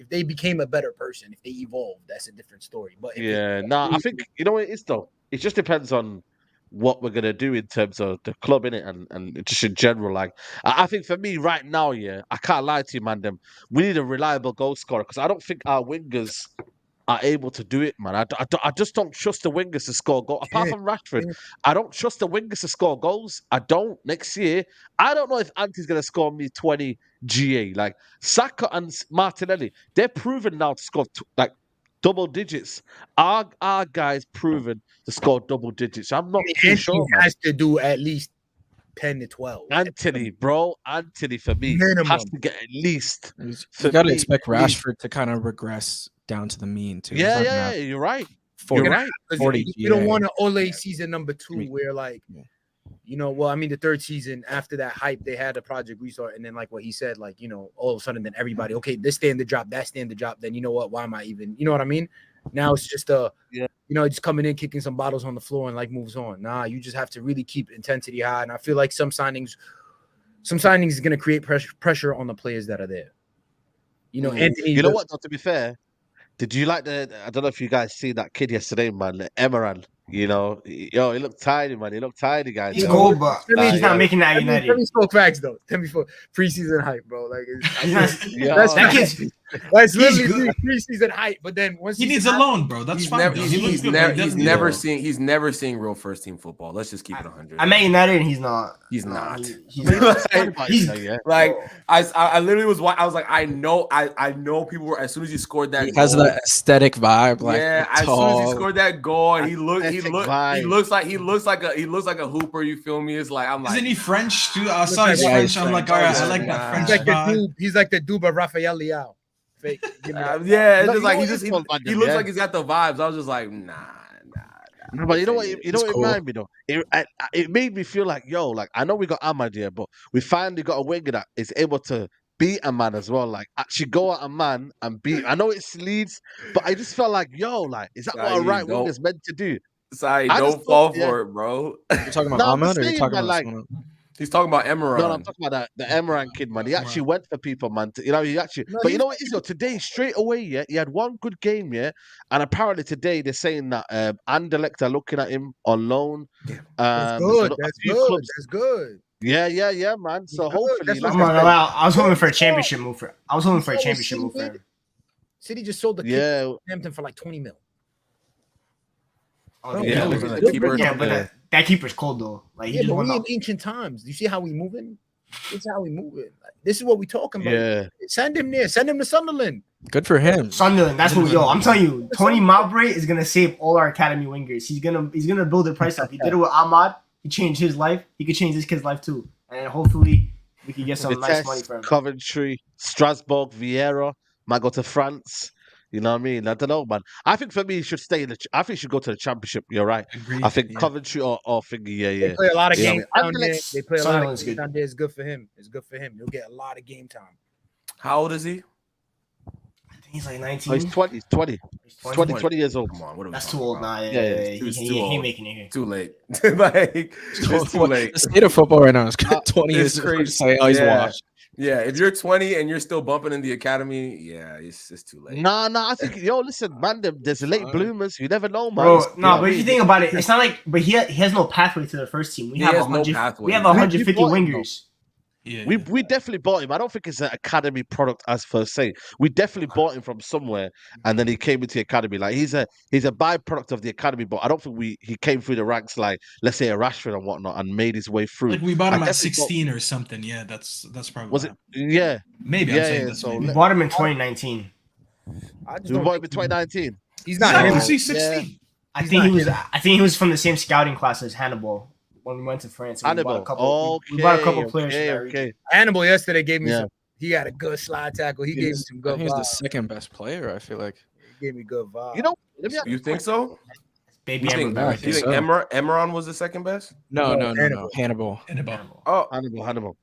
they became a better person, if they evolved, that's a different story. But if Yeah, no, I think you know what it is though. It just depends on what we're gonna do in terms of the club in it and just in general. Like I think for me right now, yeah, I can't lie to you, man. We need a reliable goal scorer because I don't think our wingers are able to do it, man. I just don't trust the wingers to score goals. Apart yeah, from Rashford, yeah. I don't trust the wingers to score goals. I don't. Next year, I don't know if Anti's going to score me 20 GA. Like Saka and Martinelli, they're proven now to score like double digits. Our guys proven to score double digits. I'm not too Anthony sure, man. has to do at least 10 to 12 Anthony, bro, Anthony for me has minimum. to get at least You for got to me. expect At least. Rashford to kind of regress down to the mean too. He's Yeah, not gonna yeah, have you're right. 40, You're right. 40 We don't GA. want to Ole Yeah. season number 2 Yeah. where like, Yeah. well, I mean the third season after that hype they had a project restart and then like what he said, like, all of a sudden then everybody, okay, this standard drop, that standard drop, then you know what, why am I even, you know what I mean? Now it's just Yeah. just coming in, kicking some bottles on the floor and like moves on. Nah, you just have to really keep intensity high. And I feel like some signings is going to create pressure on the players that are there. Anthony. You know what? Though, to be fair, did you like I don't know if you guys see that kid yesterday, man, Emeran. He looked tiny, man. He looked tiny, guys. he's yo. cold, but he's not making that Let me United. spoke facts though. Tell me for preseason hype, bro. Like He's not- Yo, that kid's that's he's literally good. preseason hype. But then once He needs a season loan, bro. That's He's fine. never, though. he's, He looks he's, good, never, but he he's doesn't never need a seen he's never seen real first team football. Let's just keep it 100. I'm at United and he's not. He's No, not. he's But you know not. what's funny about He's- it, though, yeah? Like I literally was like I know people were as soon as he scored that He goal, has that aesthetic vibe, like yeah, as soon as he tall. scored that goal, he Aesthetic vibe. looks like a hooper. You feel me? It's like I'm like Isn't he French too? I saw he's like- Yeah, French. he's I'm like, French. all right, Yeah, I like that nah. French He's like the vibe. dude. He's like the dude by Rafael Leao. Fake. Give me that. yeah, it's No, just you like know he what just is called, he man, looks yeah? like he's got the vibes. I was just like nah. But you know what? It's It cool. reminded me though. It made me feel like, yo, like I know we got Ahmad here, but we finally got a winger that is able to beat a man as well. Like actually go at a man and beat. I know it's Leeds, but I just felt like, yo, like is that what a Saeed, right don't- winger is meant to do? Sorry, I don't just fall thought, yeah. for it, bro. You're talking about No, I'm Ahmed, just or you're saying, talking man, about like someone else? He's talking about no, I'm Emeron. talking about the Emran kid, man. He actually Emran. went for people, man. He actually. No, But you he's- know what it is though? Today, straight away, yeah, he had one good game, yeah, and apparently today they're saying that Anderlecht are looking at him on loan. That's There's good. a That's few good. clubs. That's good. Yeah, man. So good. hopefully, That's like I'm what I not said, gonna lie. I was hoping for a championship move for. I was hoping for a You saw what championship City move for did? him. City just sold the kid yeah, to Hampton for like 20 mil. Oh, Yeah, yeah, look at but the keeper. yeah, but that keeper's cold though. Like he Yeah, just but won we in off. ancient times. Do you see how we moving? This is how we moving. Like, this is what we talking about. yeah. Send him there. Send him to Sunderland. Good for him. Sunderland. That's what. Yo, I'm telling you, Tony Mowbray is gonna save all our academy wingers. He's gonna build their price up. He did it with Ahmad. He changed his life. He could change this kid's life too, and hopefully we can get some nice money Vitesse, for him. Coventry, Strasbourg, Vieira might go to France. You know what I mean? I don't know, man. I think for me, he should stay in the. I think he should go to the Championship. You're right. Agreed. I think Yeah. Coventry or thingy. They Yeah. play a lot of Yeah. games down there. Anderlecht- They play a lot of Sunderland's games good. down there. It's good for him. It's good for him. He'll get a lot of game time. How old is he? I think he's like Oh, 19. he's 20. He's 20. He's 20 years old. Come on, what are we That's too talking old about? now. Yeah, it's He too ain't old. making it here. Too late. Like it's too late. The state of football right now is 20 It's is crazy. say, oh, he's Yeah. washed. Yeah, if you're 20 and you're still bumping in the academy, yeah, it's too late. Nah. I think listen, man. There's late Fine. bloomers. You never know, man. Bro, You know no, what but I if you mean? think about it, it's not like. But he has no pathway to the first team. We He have has no 100. pathway. We have We 150 bought him, though. wingers. Yeah. We definitely bought him. I don't think it's an academy product as per se. We definitely bought him from somewhere, and then he came into the academy. Like he's a byproduct of the academy, but I don't think he came through the ranks like let's say a Rashford and whatnot, and made his way through. Like we bought him I at definitely 16 or something. Yeah, that's probably Was what it? happened. Yeah, Maybe Yeah, I'm saying yeah, that's so maybe. We let- bought him in 2019. I just we don't bought him in think 2019. he's He's not not him. he's 16. I He's think not he was from the same scouting class as Hannibal when we went to France. and we bought a Hannibal. couple. We bought a couple players from Okay, that region. okay. Hannibal yesterday gave me Yeah. some. He had a good slide tackle. He gave me He's, some I good think he's the vibes. second best player, I feel like. He gave me good vibes. You know, let me. You think so? Baby You think, Hannibal. I you think think so. Emeron was the second best? No, No, Hannibal. And about Oh, Hannibal.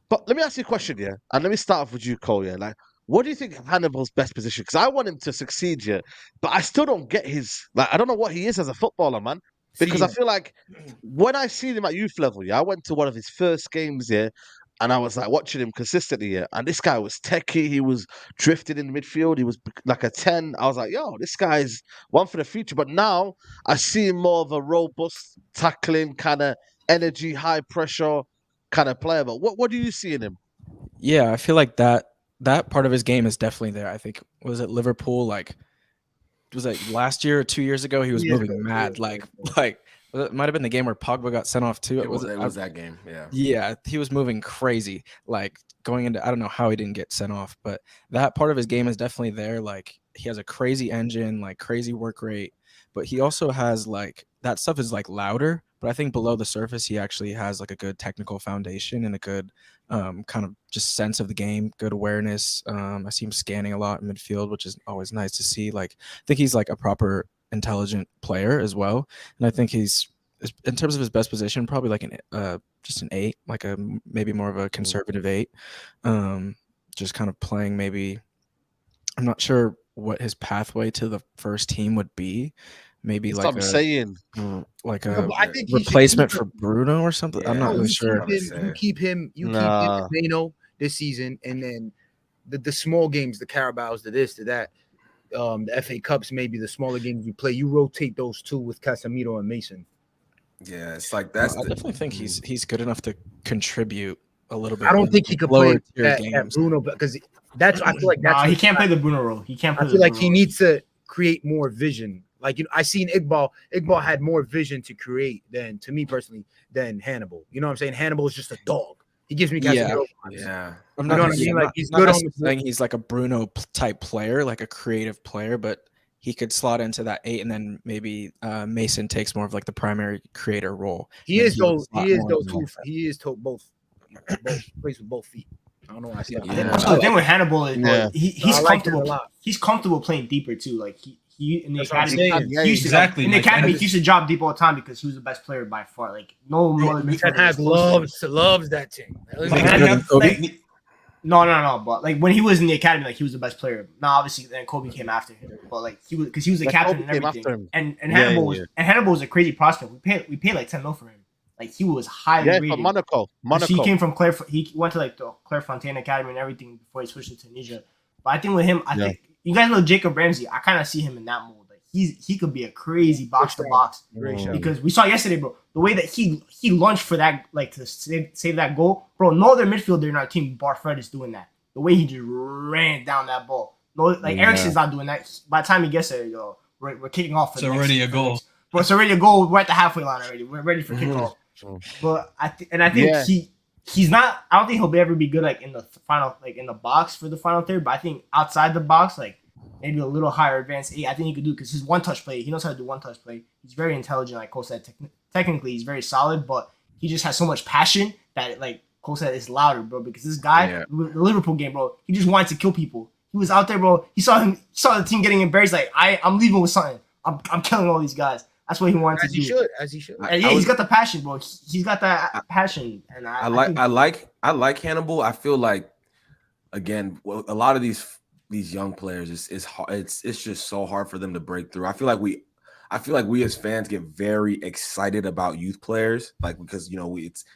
But let me ask you a question, yeah, and let me start off with you, Cole. Yeah, like, what do you think Hannibal's best position? Because I want him to succeed, yeah, but I still don't get his. Like, I don't know what he is as a footballer, man. Because I feel like when I seen him at youth level, I went to one of his first games and I was like watching him consistently, and this guy was techie. He was drifting in the midfield. He was like a 10. I was like, yo, this guy's one for the future. But now I see him more of a robust, tackling kind of energy, high pressure kind of player. But what do you see in him? Yeah, I feel like that part of his game is definitely there. I think was it Liverpool was it last year or 2 years ago? He was moving mad, like it might have been the game where Pogba got sent off too. It was that game, yeah. Yeah, he was moving crazy, like going into. I don't know how he didn't get sent off, but that part of his game is definitely there. Like he has a crazy engine, like crazy work rate, but he also has like that stuff is like louder. But I think below the surface, he actually has like a good technical foundation and a good kind of just sense of the game, good awareness. I see him scanning a lot in midfield, which is always nice to see. Like I think he's like a proper intelligent player as well, and I think he's in terms of his best position, probably like just an 8, like a maybe more of a conservative 8. Just kind of playing maybe. I'm not sure what his pathway to the first team would be. Maybe That's like a I think replacement for Bruno or something. I'm not really sure. You keep him Mano this season, and then the small games, the Carabaos, the this, the that, the FA Cups, maybe the smaller games you play, you rotate those two with Casemiro and Mason. Yeah, it's like that's. I definitely think he's good enough to contribute a little bit. I don't think he could play at Bruno because I feel like that's he can't play the Bruno role. He can't. I feel like he needs to create more vision. Like I seen Iqbal. Iqbal had more vision to create than to me personally than Hannibal. You know what I'm saying? Hannibal is just a dog. He gives me Casemiro. Yeah. I'm not he's good on saying he's like a Bruno type player, like a creative player, but he could slot into that 8, and then maybe Mason takes more of like the primary creator role. He is both. He is both. Plays with both feet. I don't know why I see that. The thing with Hannibal is he's comfortable. He's comfortable playing deeper too. Like he in the academy, he used to drop deep all the time because he was the best player by far. Like no other midfielder loves that team. No. But like when he was in the academy, like he was the best player. Now obviously then Kobe came after him, but like he was the captain and everything. And Hannibal was a crazy prospect. We paid like 10 mil for him. Like he was highly rated. From Monaco. He came from He went to like the Clairefontaine Academy and everything before he switched to Tunisia. But I think with him, I think you guys know Jacob Ramsey. I kind of see him in that mold. Like he could be a crazy box to box because we saw yesterday, bro. The way that he lunged for that, like to save that goal, bro. No other midfielder in our team, bar Fred, is doing that. The way he just ran down that ball. No, like Eriksen's not doing that. By the time he gets there, we're kicking off. It's already a goal. But it's already a goal. We're at the halfway line already. We're ready for kickoff. But I think he's not. I don't think he'll ever be good like in the final, like in the box for the final third. But I think outside the box, like maybe a little higher advanced 8, I think he could do because his one-touch play. He knows how to do one-touch play. He's very intelligent, like Cole said. Technically, he's very solid, but he just has so much passion that, like Cole said, it's louder, bro. Because this guy, the Liverpool game, bro, he just wanted to kill people. He was out there, bro. He saw the team getting embarrassed. Like I'm leaving with something. I'm killing all these guys. That's what he wanted to do. As he should. He's got the passion, bro. He's got that passion, and I like Hannibal. I feel like again, a lot of these young players it's just so hard for them to break through. I feel like we as fans get very excited about youth players, like because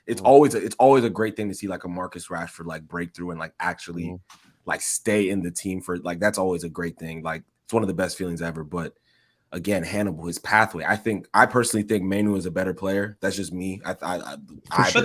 it's always a great thing to see like a Marcus Rashford like break through and like actually like stay in the team for like that's always a great thing. Like it's one of the best feelings ever, but. Again, Hannibal, his pathway. I personally think Manu is a better player. That's just me. But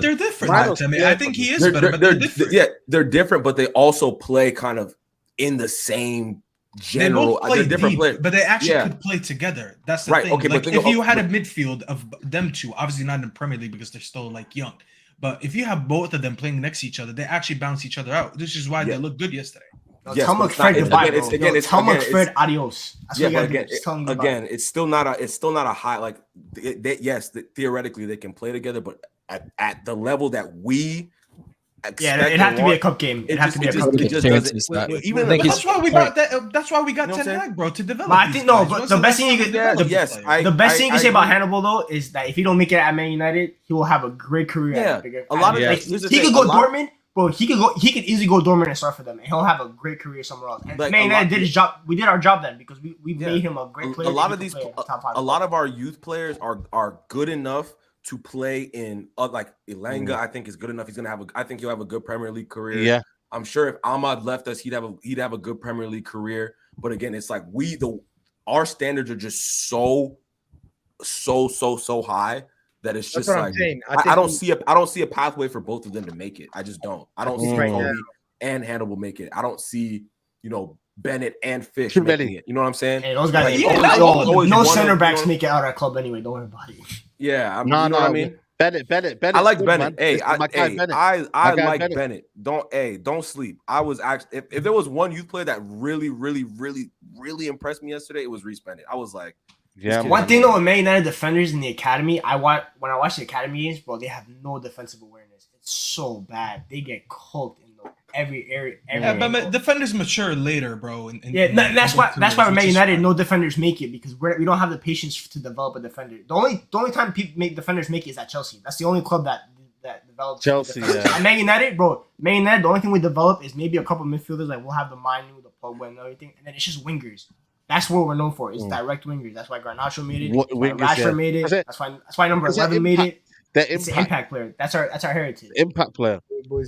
they're different. I think he is better. But they're different. Yeah, they're different, but they also play kind of in the same general. They both play different deep, players, but they actually could play together. That's the thing. Okay, like, if you had a midfield of them two, obviously not in the Premier League because they're still like young. But if you have both of them playing next to each other, they actually bounce each other out. This is why they looked good yesterday. Tell McFred goodbye, bro. Tell McFred adios. Again, it's still not a high. Like, theoretically they can play together, but at the level that we expect, it'd have to be a cup game. It'd have to be a cup game. That's why we got that. That's why we got Ten Hag, bro, to develop. I think but the best thing you could the best thing you can say about Hannibal though is that if he don't make it at Man United, he will have a great career. Yeah, a lot of he could go Dortmund. bro, he could easily go dormant and start for them, and he'll have a great career somewhere else. And Like, man, a lot- that did his job. We did our job then because we Yeah. made him a great player. A lot that of he these, could play in the top 5. a lot of our youth players are good enough to play in like Elanga. I think is good enough. He's gonna have I think he'll have a good Premier League career. Yeah. I'm sure if Ahmad left us, he'd have a good Premier League career. But again, it's like our standards are just so high that it's just That's what like I'm saying. I don't see a pathway for both of them to make it. I just don't. I don't see Right Kobe now. and Hannibal make it. I don't see Bennett and Fish Too making many. it. You know what I'm saying? Hey, those guys, Like, no always center one of- backs make it out of that club anyway. Don't worry about it. Yeah, you No, know what I mean. Bennett. I like good, Bennett. man. Hey, Listen, my guy Bennett. I My guy like Bennett. Bennett. Don't sleep. I was actually if there was one youth player that really impressed me yesterday, it was Reece Bennett. I was like, Yeah, One man. thing though with Man United defenders in the academy, when I watch the academy games, bro, they have no defensive awareness. It's so bad. They get cooked in every area. Yeah, but defenders mature later, bro. That's why with Man United, no defenders make it because we don't have the patience to develop a defender. The only time defenders make it is at Chelsea. That's the only club that develops Chelsea. defenders. Yeah. At Man United, the only thing we develop is maybe a couple midfielders. Like we'll have the Manu, the Pogba, and everything, and then it's just wingers. That's what we're known for. It's direct wingers. That's why Garnacho made it. That's why Rashford made it. That's why number 11 made it. It's an impact player. That's our heritage. Impact player.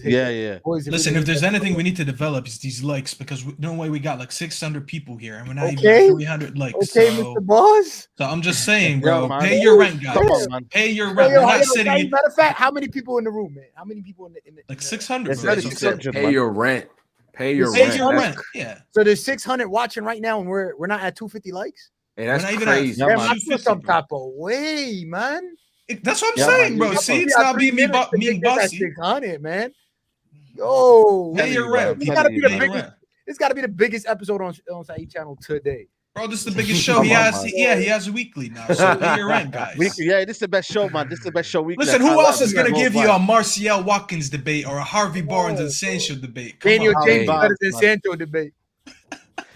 Yeah. Listen, if there's anything we need to develop, it's these likes because no way we got like 600 people here and we're not even at 300 likes. Okay, so, Mr. Boss. So I'm just saying, bro, man. pay your rent, guys. Come on, man. Pay your rent. We're not sitting Matter of fact, how many people in the room, man? How many people in the like 600. Yes, Bro. that is So 600. pay your rent. Pay your pay rent. your That's- rent. Yeah. So there's 600 watching right now, and we're not at 250 likes. Hey, that's We're not even crazy. Yeah, Damn, man. I feel some type of way, man. That's what I'm Yeah, saying, man. bro. Yeah, See, it's not being me bossy. 600, man. Yo, Pay your rent. It's gotta be the Pay your biggest. rent. It's got to be the biggest episode on Saeed channel today. Bro, this is the biggest show Come he on, has. man. Yeah, he has a weekly now. So pay your rent, guys. This is the best show, man. This is the best show we can Listen, have. who else is Yeah, gonna give you worldwide. a Martial Watkins debate or a Harvey Barnes and Sancho debate? Come Daniel on. James man. better than Man. Sancho debate.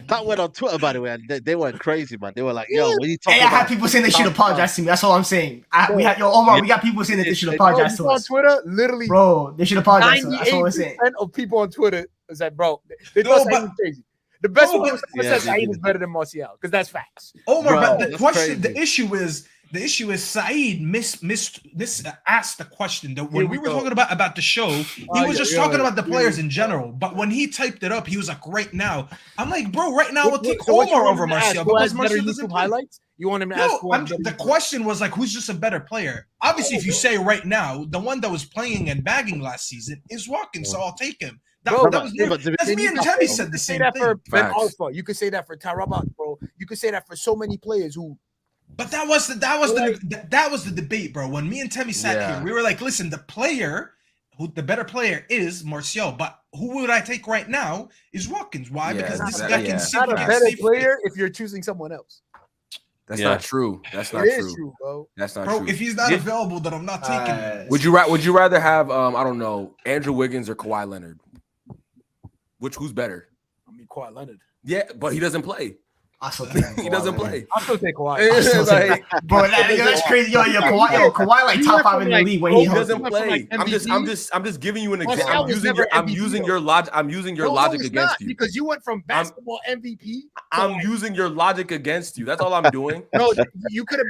That went on Twitter, by the way, and they went crazy, man. They were like, "Yo, what are you Hey, talking I had about?" people saying they should apologize to me. That's all I'm saying. We got people saying that they should apologize to on us. Twitter, literally, Bro, they should apologize to us. That's all I'm 98% saying. of people on Twitter is like, bro, they No, thought Saeed but- was crazy. The best No, one but- was Yeah, Saeed they is better than Martial because that's facts. Omar, Bro, but the that's question, crazy. the issue is Saeed asked the question that when Here we we were go. talking about the show, he was yeah, just yeah, talking about the yeah. players in general. But when he typed it up, he was like, right now. I'm like, bro, right now I'll take So what you Omar want over him to ask? Martial Who because has better Martial doesn't YouTube play. highlights? You want him to ask? No, who has better the YouTube question was like, who's just a better player? Obviously, if you say right now, the one that was playing and bagging last season is Watkins, so I'll take him. Bro, That was yeah, but that's me and Jemmy said the You could say same that thing. for Ben Facts. Alpha. You could say that for Tarabat, bro. You could say that for so many players who. But that was the debate, bro. When me and Temmie sat Yeah. here, we were like, listen, the better player is Martial, but who would I take right now is Watkins. Why? Yeah, because this that- guy yeah. can Not simply a get better safe. player if you're choosing someone else. That's Yeah. not true. That's not It is true. true, bro. That's not Bro, true. if he's not available, then I'm not taking him. Would you rather have I don't know, Andrew Wiggins or Kawhi Leonard? Who's better? I mean, Kawhi Leonard. Yeah, but he doesn't play. I still take He doesn't play. I'll still take Kawhi. It's like, Bro, that's crazy. Kawhi like top 5 in the league when he he doesn't healthy. play. From, like, I'm just giving you an Martial example. was never I'm MVP, using though. your logic. I'm using your No, logic it's against not, you. because you went from basketball MVP. I'm using your logic against you. That's all I'm doing. No, you could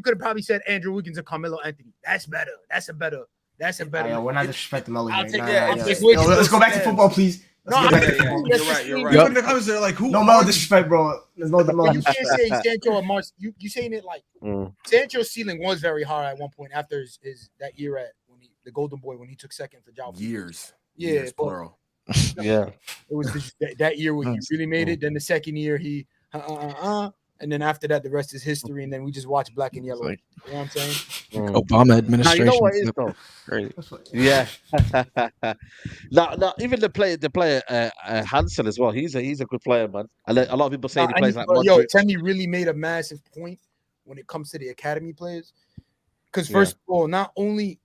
have probably said Andrew Wiggins or Carmelo Anthony. That's better. That's a better. We're not disrespecting Melly. I'll Right? take Nah, that. nah, I'll yeah. take Yo, Wiggins. let's go back to football, please. No, Let's I'm get back to yeah, football. you're right. You're You right. put in the comments there like who? No more disrespect, bro. There's no But you can't say Sancho or Mars. You saying it like Mm. Sancho's ceiling was very high at one point after his that year at the Golden Boy when he took second for Jao. Years. Yeah, Years, but plural. Yeah. it was that year when he really made it. Then the second year he and then after that the rest is history. And then we just watch Black and Yellow. Like- You know what I'm saying? Mm. Obama Now, administration. you know what it is though? Crazy. Yeah. no, even the player Hansen as well. He's a good player, man. A lot of people say he I plays need- like yo, Modric. Temmie really made a massive point when it comes to the academy players. Because first of all, not only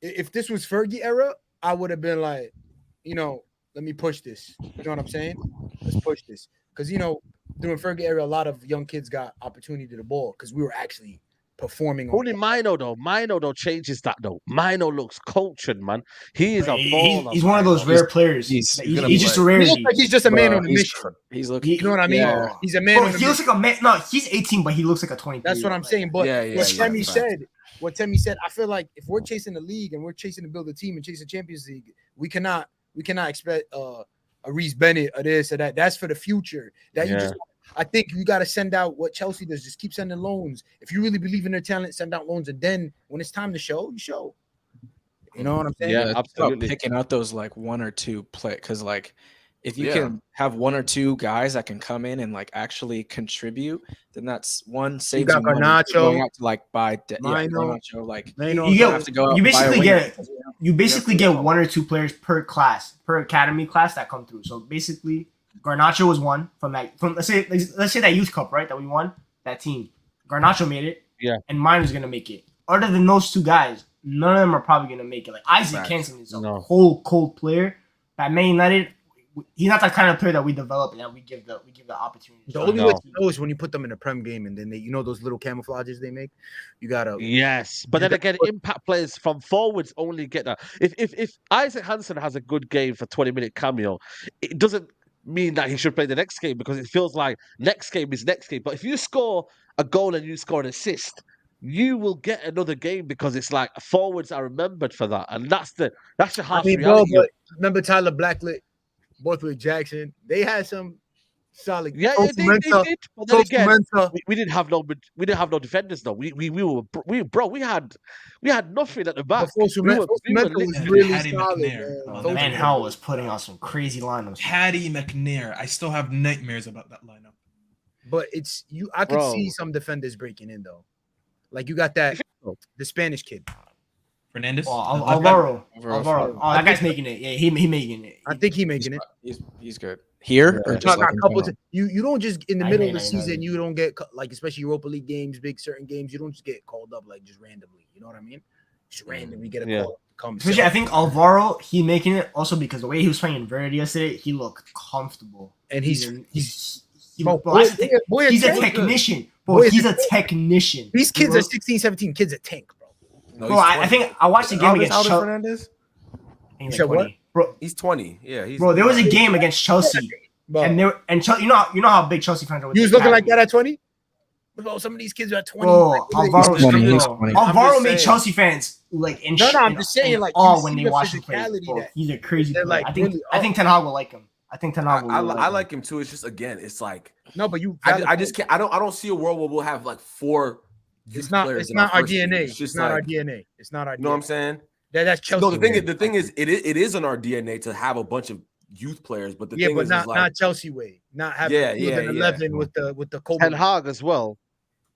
if this was Fergie era, I would have been like, let me push this. You know what I'm saying? Let's push this. Because during Fergie era, a lot of young kids got opportunity to the ball because we were actually performing on. Only Mino though changes that though. Mino looks cultured, man. He is a baller. He's one of those rare players. he's He's gonna just a play. He rarity. looks like he's just a man Bro, on a he's mission. He's looking. You know what I mean? Yeah. He's a man Bro, on a he looks mission. like a man. No, he's 18, but he looks like a 23. That's what I'm saying. But Yeah, what Temmie facts. said, I feel like if we're chasing the league and we're chasing to build a team and chasing Champions League, we cannot expect a Reece Bennett or this or that. That's for the future. I think you got to send out what Chelsea does. Just keep sending loans. If you really believe in their talent, send out loans, and then when it's time to show, you show. You know what I'm saying? Yeah, It's about absolutely. picking out those like one or two play, because like if you Yeah. can have one or two guys that can come in and like actually contribute, then that's one saves got you money Garnacho, going out to like buy Mino, Garnacho, like Mino, You you get have to go out you and buy a basically winger get because, you basically Yeah. get one or two players per class, per academy class that come through. So basically, Garnacho was one from let's say that youth cup, right? That we won, that team. Garnacho made it. Yeah. And mine was gonna make it. Other than those two guys, none of them are probably gonna make it. Like Isaac Facts. Hansen is a No. cold player. At Man United, he's not that kind of player that we develop and that we give the opportunity. The only No. way to know is when you put them in a Prem game and then they, those little camouflages they make. You gotta. Yes, but then again, impact players from forwards only get that. If Isaac Hansen has a good game for 20-minute cameo, it doesn't mean that he should play the next game because it feels like next game is next game. But if you score a goal and you score an assist, you will get another game because it's like forwards are remembered for that, and that's the harsh bro, reality. but remember Tyler Blacklet, both with Jackson. They had some solid. Yeah, they did. But then again, we didn't have no defenders though. We had nothing at the back. Before We were was lit. really Hattie solid, McNair. man. Oh, Those Man, are- Howell was putting on some crazy lineups. Hattie McNair. I still have nightmares about that lineup. But it's you. I could Bro. see some defenders breaking in though. Like you got that the Spanish kid. Fernandez. Oh, Alvaro. Alvaro. Oh, that guy's making it. Yeah, he making it. I think he making it. He's good here. Or just Not like a in couple. general? You don't just in the I middle know, of the I know. season. You don't get like especially Europa League games, big certain games. You don't just get called up like just randomly. You know what I mean? Just randomly get a Yeah. call up to come. Especially, I think Alvaro, he making it also because the way he was playing in Verde yesterday, he looked comfortable. And He's Bro, that's the thing. boy, He's a tank. technician. Boy Bro, is he's a a technician. These kids Bro, are 16, 17. Kids a tank, bro. No, Bro, he's I 20. think I watched the game How old against is Chelsea. Fernandez? He's You said like what? 20. Bro, He's 20. Yeah, he's there was a game against Chelsea, Bro, and Chelsea, you know how big Chelsea fans are. With you was the looking like that academy. at 20? Bro, some of these kids are at 20. Bro, Like, Alvaro's 20, he's bro. 20. Alvaro I'm just made saying. Chelsea fans like in No, I'm in- just saying, in like, awe you when see they the watch him play. physicality Bro, that- he's a crazy they're, player. like, I think really Ten Hag will like him. I think Ten Hag will. I him. like him too. It's just again, it's like No, but you. I just can't. I don't see a world where we'll have like four. It's youth not. players It's in our not our first team. DNA. It's It's just not our like, DNA. It's not our. you know what I'm DNA. saying? That's Chelsea. No, the thing is, it is in our DNA to have a bunch of youth players. But the Yeah, thing but is, not like, not Chelsea way. Not having Yeah, more than yeah, 11 with the Kobe. Ten Hag as well.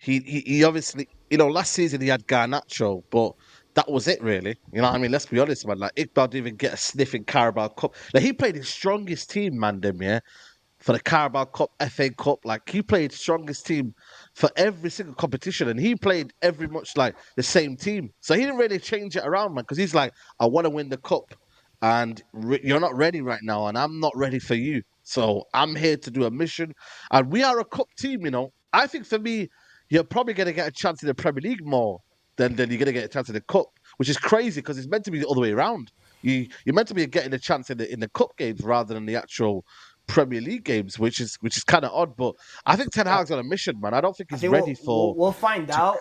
He obviously, last season he had Garnacho, but that was it really. You know what I mean? Let's be honest, man. Like Iqbal didn't even get a sniff in Carabao Cup. Like he played his strongest team, man, for the Carabao Cup, FA Cup. Like he played strongest team for every single competition, and he played every much like the same team. So he didn't really change it around, man, because he's like, I want to win the cup, and you're not ready right now, and I'm not ready for you. So I'm here to do a mission, and we are a cup team. I think for me, you're probably going to get a chance in the Premier League more than you're going to get a chance in the cup, which is crazy because it's meant to be the other way around. You're meant to be getting a chance in the cup games rather than the actual Premier League games, which is kind of odd. But I think Ten Hag's on a mission, man. I don't think I he's think ready for. We'll find out.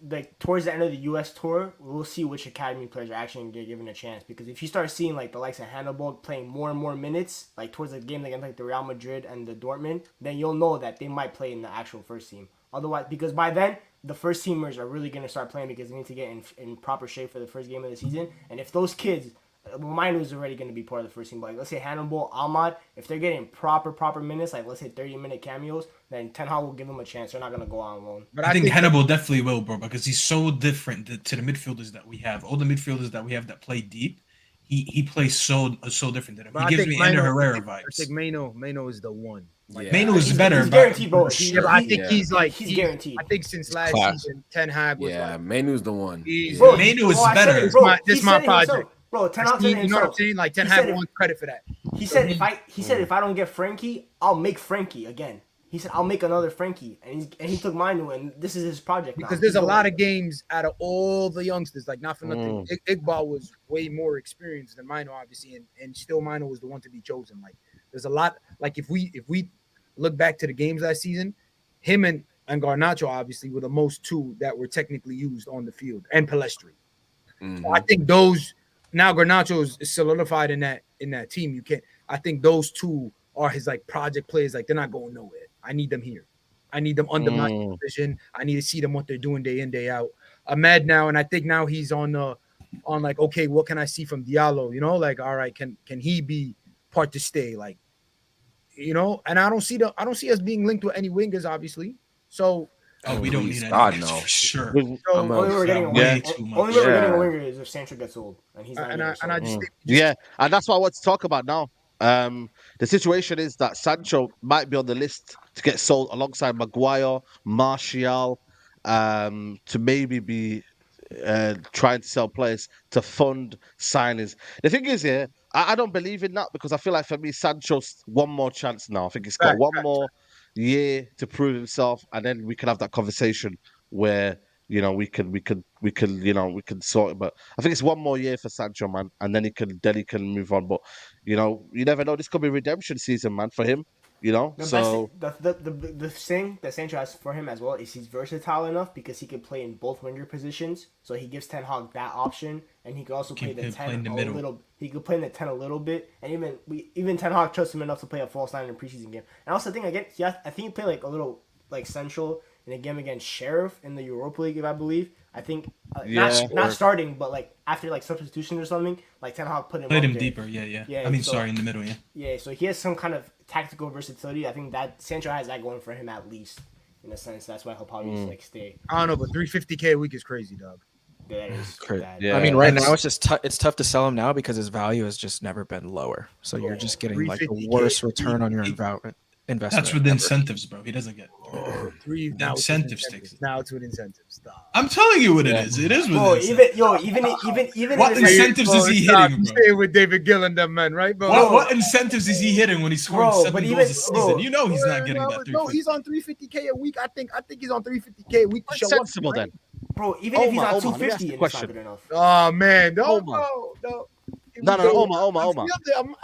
Like towards the end of the U.S. tour, we'll see which academy players are actually going to get given a chance. Because if you start seeing like the likes of Hannibal playing more and more minutes, like towards the game against like the Real Madrid and the Dortmund, then you'll know that they might play in the actual first team. Otherwise, because by then the first teamers are really going to start playing because they need to get in proper shape for the first game of the season. And if those kids, mine was already going to be part of the first team, but like let's say Hannibal, Ahmad, if they're getting proper minutes, like let's say 30-minute cameos, then Ten Hag will give them a chance. They're not going to go out alone. But I think Hannibal definitely will, bro, because he's so different to the midfielders that we have. All the midfielders that we have that play deep, he plays so different than him. But He gives me Ender Herrera I vibes. think Mano is the one. Yeah. Mano is better, He's but guaranteed, bro. Yeah, but I think he's like he's guaranteed. I think since last class. season, Ten Hag was Yeah, like, Manu's the one. he's- Bro, Manu is I said better. it, bro. This He my said it himself. project. Bro, Ten Hag said it you know what I'm himself. saying? Like Ten He Hag said wants credit for that. He said if I don't get Frankie, I'll make Frankie again. He said, "I'll make another Frankie," and he took Manu, and this is his project now. Because there's a lot of games out of all the youngsters. Like, not for nothing, Mm. Iqbal was way more experienced than Mino, obviously, and still Mino was the one to be chosen. Like, there's a lot. Like, if we look back to the games last season, him and Garnacho obviously were the most two that were technically used on the field, and Palestri. So I think those now Garnacho is solidified in that team. You can't. I think those two are his like project players. Like, they're not going nowhere. I need them here. I need them under my vision. I need to see them what they're doing day in, day out. Ahmed now, and I think now he's on like, okay, what can I see from Diallo? You know, like, all right, can he be part to stay? Like, you know, and I don't see us being linked with any wingers, obviously. So we don't need any. God, no. For sure. so Only way we're getting a way winger. too much. Only way we're getting a winger is if Sancho gets old, and he's not. and I just think Yeah, and that's what I want to talk about now. The situation is that Sancho might be on the list to get sold alongside Maguire, Martial, to maybe be trying to sell players to fund signings. The thing is, here, I don't believe in that because I feel like for me, Sancho's one more chance now. I think he's got Fact, one more year to prove himself, and then we can have that conversation where we can sort it. But I think it's one more year for Sancho, man, and then he can move on. But you never know. This could be redemption season, man, for him. The thing that Sancho has for him as well is he's versatile enough because he can play in both winger positions. So he gives Ten Hag that option, and he can also play the 10 a little. He could play in the 10 a little bit, and even Ten Hag trusts him enough to play a false nine in a preseason game. And also, I think he played like a little like central in a game against Sheriff in the Europa League, if I believe. I think not starting, but like after like substitution or something, like Ten Hag played him deeper. Yeah. I mean, in the middle. Yeah, so he has some kind of tactical versatility. I think that Sancho has that going for him at least, in a sense. That's why he'll probably like stay. I don't know, but $350K a week is crazy, dog. That is crazy. bad. Yeah. I mean, right now it's just it's tough to sell him now because his value has just never been lower. So you're just getting like the worst return on your investment. That's with incentives, bro. He doesn't get now incentive sticks. Now it's with incentives. Stop. I'm telling you what it is. It is with even what incentives is he hitting, bro? Stay with David Gill and them men, right, bro? What incentives is he hitting when he's scoring 7 goals a season? You know he's not getting that. No, he's on $350K a week. I think he's on $350K a week. That's sensible then. Bro, even if he's on 250, it's not good enough. Oh man, no. No, Omar. Let me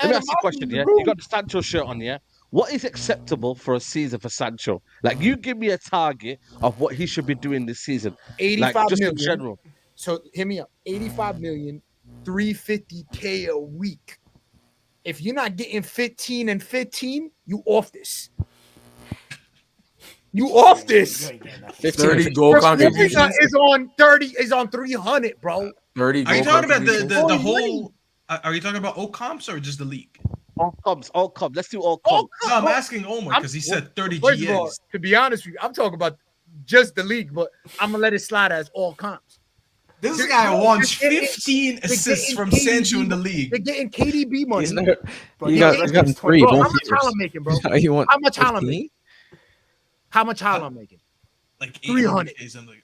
ask you a question, yeah? You got the Sancho shirt on, yeah? What is acceptable for a season for Sancho? Like, you give me a target of what he should be doing this season. 85 like, just million. in general. So, hear me up. 85 million, $350K a week. If you're not getting 15 and 15, you off this. You off this. 30 goal contributions. Is on 30. Is on 300, bro. 30. Are you talking about the whole? Are you talking about all comps or just the league? All comps. Let's do all comps. No, I'm asking Omar because he said 30 First of all, GAs. to be honest with you, I'm talking about just the league, but I'm gonna let it slide as all comps. This guy wants 15 assists from Sancho in the league. They're getting KDB money. He's gotten 3. Bro, how much Haaland making, bro? How much Haaland making? How much Haaland making? Like 300.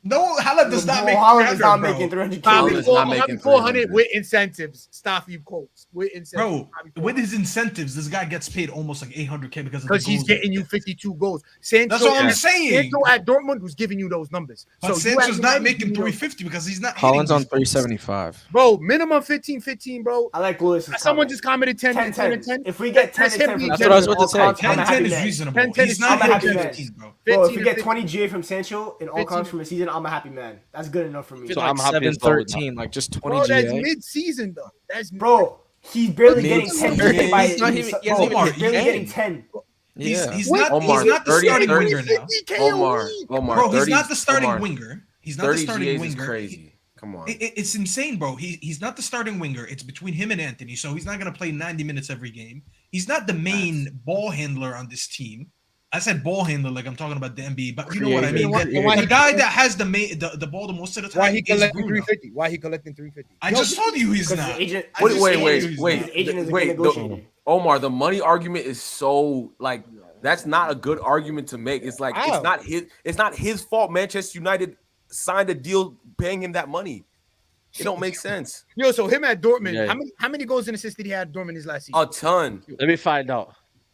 No, Haaland does not make 300, is not making 300K. Probably 400 with incentives. Staffy quotes with incentives. Bro, with his incentives, this guy gets paid almost like 800K because he's getting you 52 goals. Sancho, that's what I'm saying. Sancho at Dortmund was giving you those numbers. But so Sancho's not making 350 because he's not. Haaland's on 375. Bro, minimum 15, bro. I like Lewis. Someone just commented 10 and 10. If we get 10 that's what I was about to say. 10 is reasonable. 10 he's not happy 15, bro. Bro, if we get 20 GA from Sancho in all comps from a season, I'm a happy man. That's good enough for me. So I'm happy as well with that. 13, like just 20 Bro, GA. that's mid-season though. Bro, he's barely getting 10 GA by He's not even barely getting 10. He's not the starting winger now. Omar, bro, he's not the starting winger. He's not the starting winger. Crazy. Come on. It's insane, bro. He's not the starting winger. It's between him and Anthony, so he's not going to play 90 minutes every game. He's not the main ball handler on this team. I said ball handler like I'm talking about the NBA, but you know what I mean. The guy that has the ball the most of the time. Why he collecting 350? Why he collecting 350? I just told you he's not. Wait. Omar, the money argument is so like that's not a good argument to make. It's like it's not his fault. Manchester United signed a deal paying him that money. It don't make sense. So him at Dortmund, how many goals and assists did he have at Dortmund his last season? A ton. Let me find out.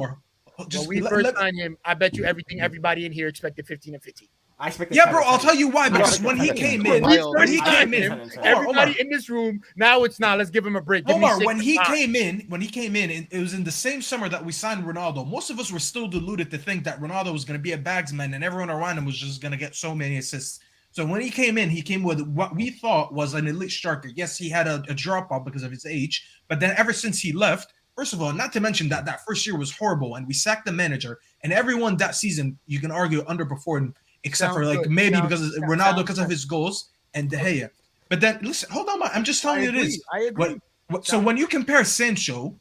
Omar. When we first signed him, I bet you everybody in here expected 15 and 15. I expected. Yeah, bro. 10 I'll out of tell you why. 10. Because I when he expected 10 came out of in, 10. Wild. when he I came expected in, 10 out of 10. Everybody in this room, now it's not. Let's give him a break. Give me Omar, 6 when and he 5. came in, it was in the same summer that we signed Ronaldo. Most of us were still deluded to think that Ronaldo was going to be a bagsman and everyone around him was just going to get so many assists. So when he came with what we thought was an elite striker. Yes, he had a drop off because of his age, but then ever since he left, first of all, not to mention that first year was horrible and we sacked the manager and everyone that season, you can argue, underperformed, except for Sounds like good. maybe Sounds- because of sounds Ronaldo because of good. his goals and De Gea. But then listen, hold on, man. I'm just telling I you it is. agree. So when you compare Sancho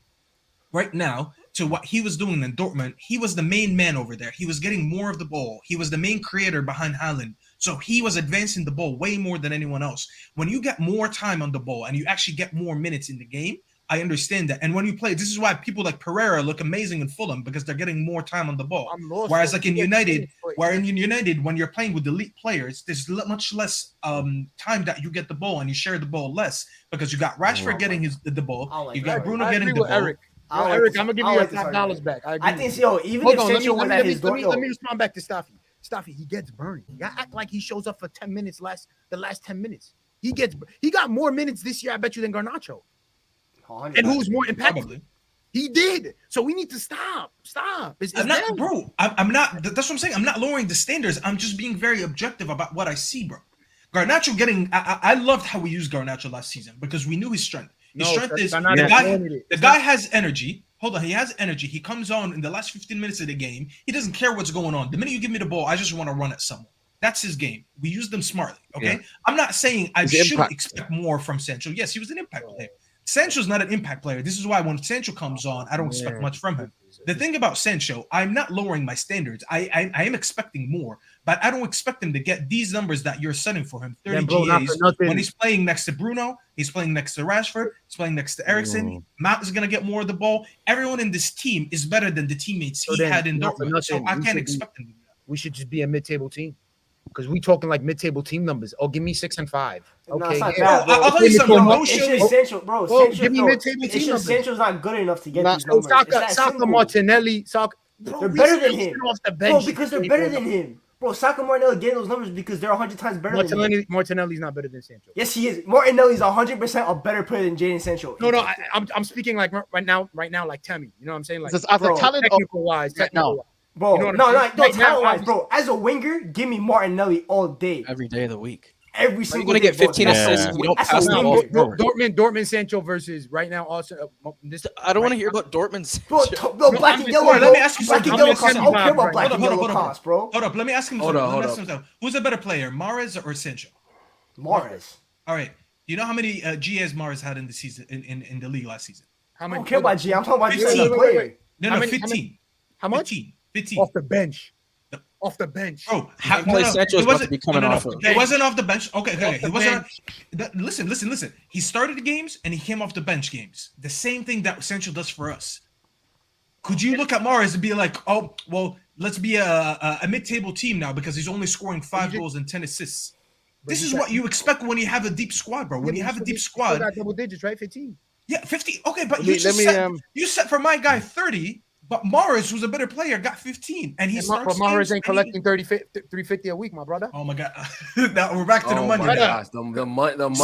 right now to what he was doing in Dortmund, he was the main man over there. He was getting more of the ball. He was the main creator behind Haaland. So he was advancing the ball way more than anyone else. When you get more time on the ball and you actually get more minutes in the game, I understand that. And when you play, this is why people like Pereira look amazing in Fulham because they're getting more time on the ball. I'm lost. Whereas though. like in Yeah, United, but- where in United, when you're playing with elite players, there's much less time that you get the ball and you share the ball less because you got Rashford getting the ball, I don't like you that got Bruno I getting agree the with ball. Eric. I Yo, don't like Eric, this- I'm gonna give I you don't your like this $5 argument. back. I I agree. think, yo, even Hold if on, Sancho was at his door, let me respond back to Staffy. Staffy, he gets burned. You gotta act like he shows up for 10 minutes the last 10 minutes. He got more minutes this year, I bet you, than Garnacho. And who's more impactful? Probably. He did. So we need to stop. It's I'm not, them. bro. I'm not. That's what I'm saying. I'm not lowering the standards. I'm just being very objective about what I see, bro. Garnacho getting. I loved how we used Garnacho last season because we knew his strength. His strength is the guy has energy. Hold on, he has energy. He comes on in the last 15 minutes of the game. He doesn't care what's going on. The minute you give me the ball, I just want to run at someone. That's his game. We use them smartly. Okay. Yeah. I'm not saying I He's shouldn't impact. expect more from Sancho. Yes, he was an impact player. Sancho's not an impact player. This is why when Sancho comes on, I don't expect much from him. The thing about Sancho, I'm not lowering my standards. I am expecting more, but I don't expect him to get these numbers that you're setting for him. 30 GAs when he's playing next to Bruno, he's playing next to Rashford, he's playing next to Eriksen. Mount is gonna get more of the ball. Everyone in this team is better than the teammates he had in Dortmund. So I can't expect him to do that. We should just be a mid-table team. Because we talking like mid-table team numbers. Oh, give me 6 and 5. Okay, No, it's not yeah. that, bro. I'll tell you something. Yo, Don't it's show me. just Sancho, bro. Bro, Sancho, give me no, mid-table it's team just numbers. Sancho's not good enough to get Nah, these numbers. It's that Saka simple. Martinelli, Saka. They're better than him. Off the Bro, bench. because they're better than him. Bro, Saka Martinelli getting those numbers because they're 100 times better than him. Martinelli's not better than Sancho. Yes, he is. Martinelli's 100% a better player than Jadon Sancho. No, I'm speaking like right now, like Tammy. You know what I'm saying? Like As a talent, technical wise. Bro, You know what no, I'm saying? no, Right now, talent-wise, bro. As a winger, give me Martinelli all day. every day of the week. Every You're single going to day, get 15 bro. assists. Yeah. If you don't That's pass a the ball winger. forward. Dortmund, Sancho versus right now. Also, this. I don't want to hear about Dortmund. Bro, black and yellow. Let me ask you Black something. and yellow costs. I don't care about Hold black and yellow hold on. costs, bro. Hold up. Let me ask him Hold something. Who's a better player, Mahrez or Sancho? Mahrez. All right. Do you know how many GAs Mahrez had in the season in the league last season? How I many? don't care about G. I'm talking about 15. G as a player. No, How many- 15. How much? 15. Off the bench. Off the bench. Bro, Sancho's about to be coming off of. He wasn't off the bench. Okay. Off He the wasn't. Listen. He started games and he came off the bench games. The same thing that Sancho does for us. Could you look at Mahrez and be like, oh, well, let's be a mid-table team now because he's only scoring 5 goals and 10 assists. This is what you expect when you have a deep squad, bro. When you have a deep squad, got double digits, right? 15. yeah, 50. Okay, but you set for my guy 30. But Mahrez, who's a better player, got 15, and he starts. But Mahrez games ain't collecting 350 a week, my brother. Oh my god! Now we're back to the Oh money. my now. gosh, the money. Listen.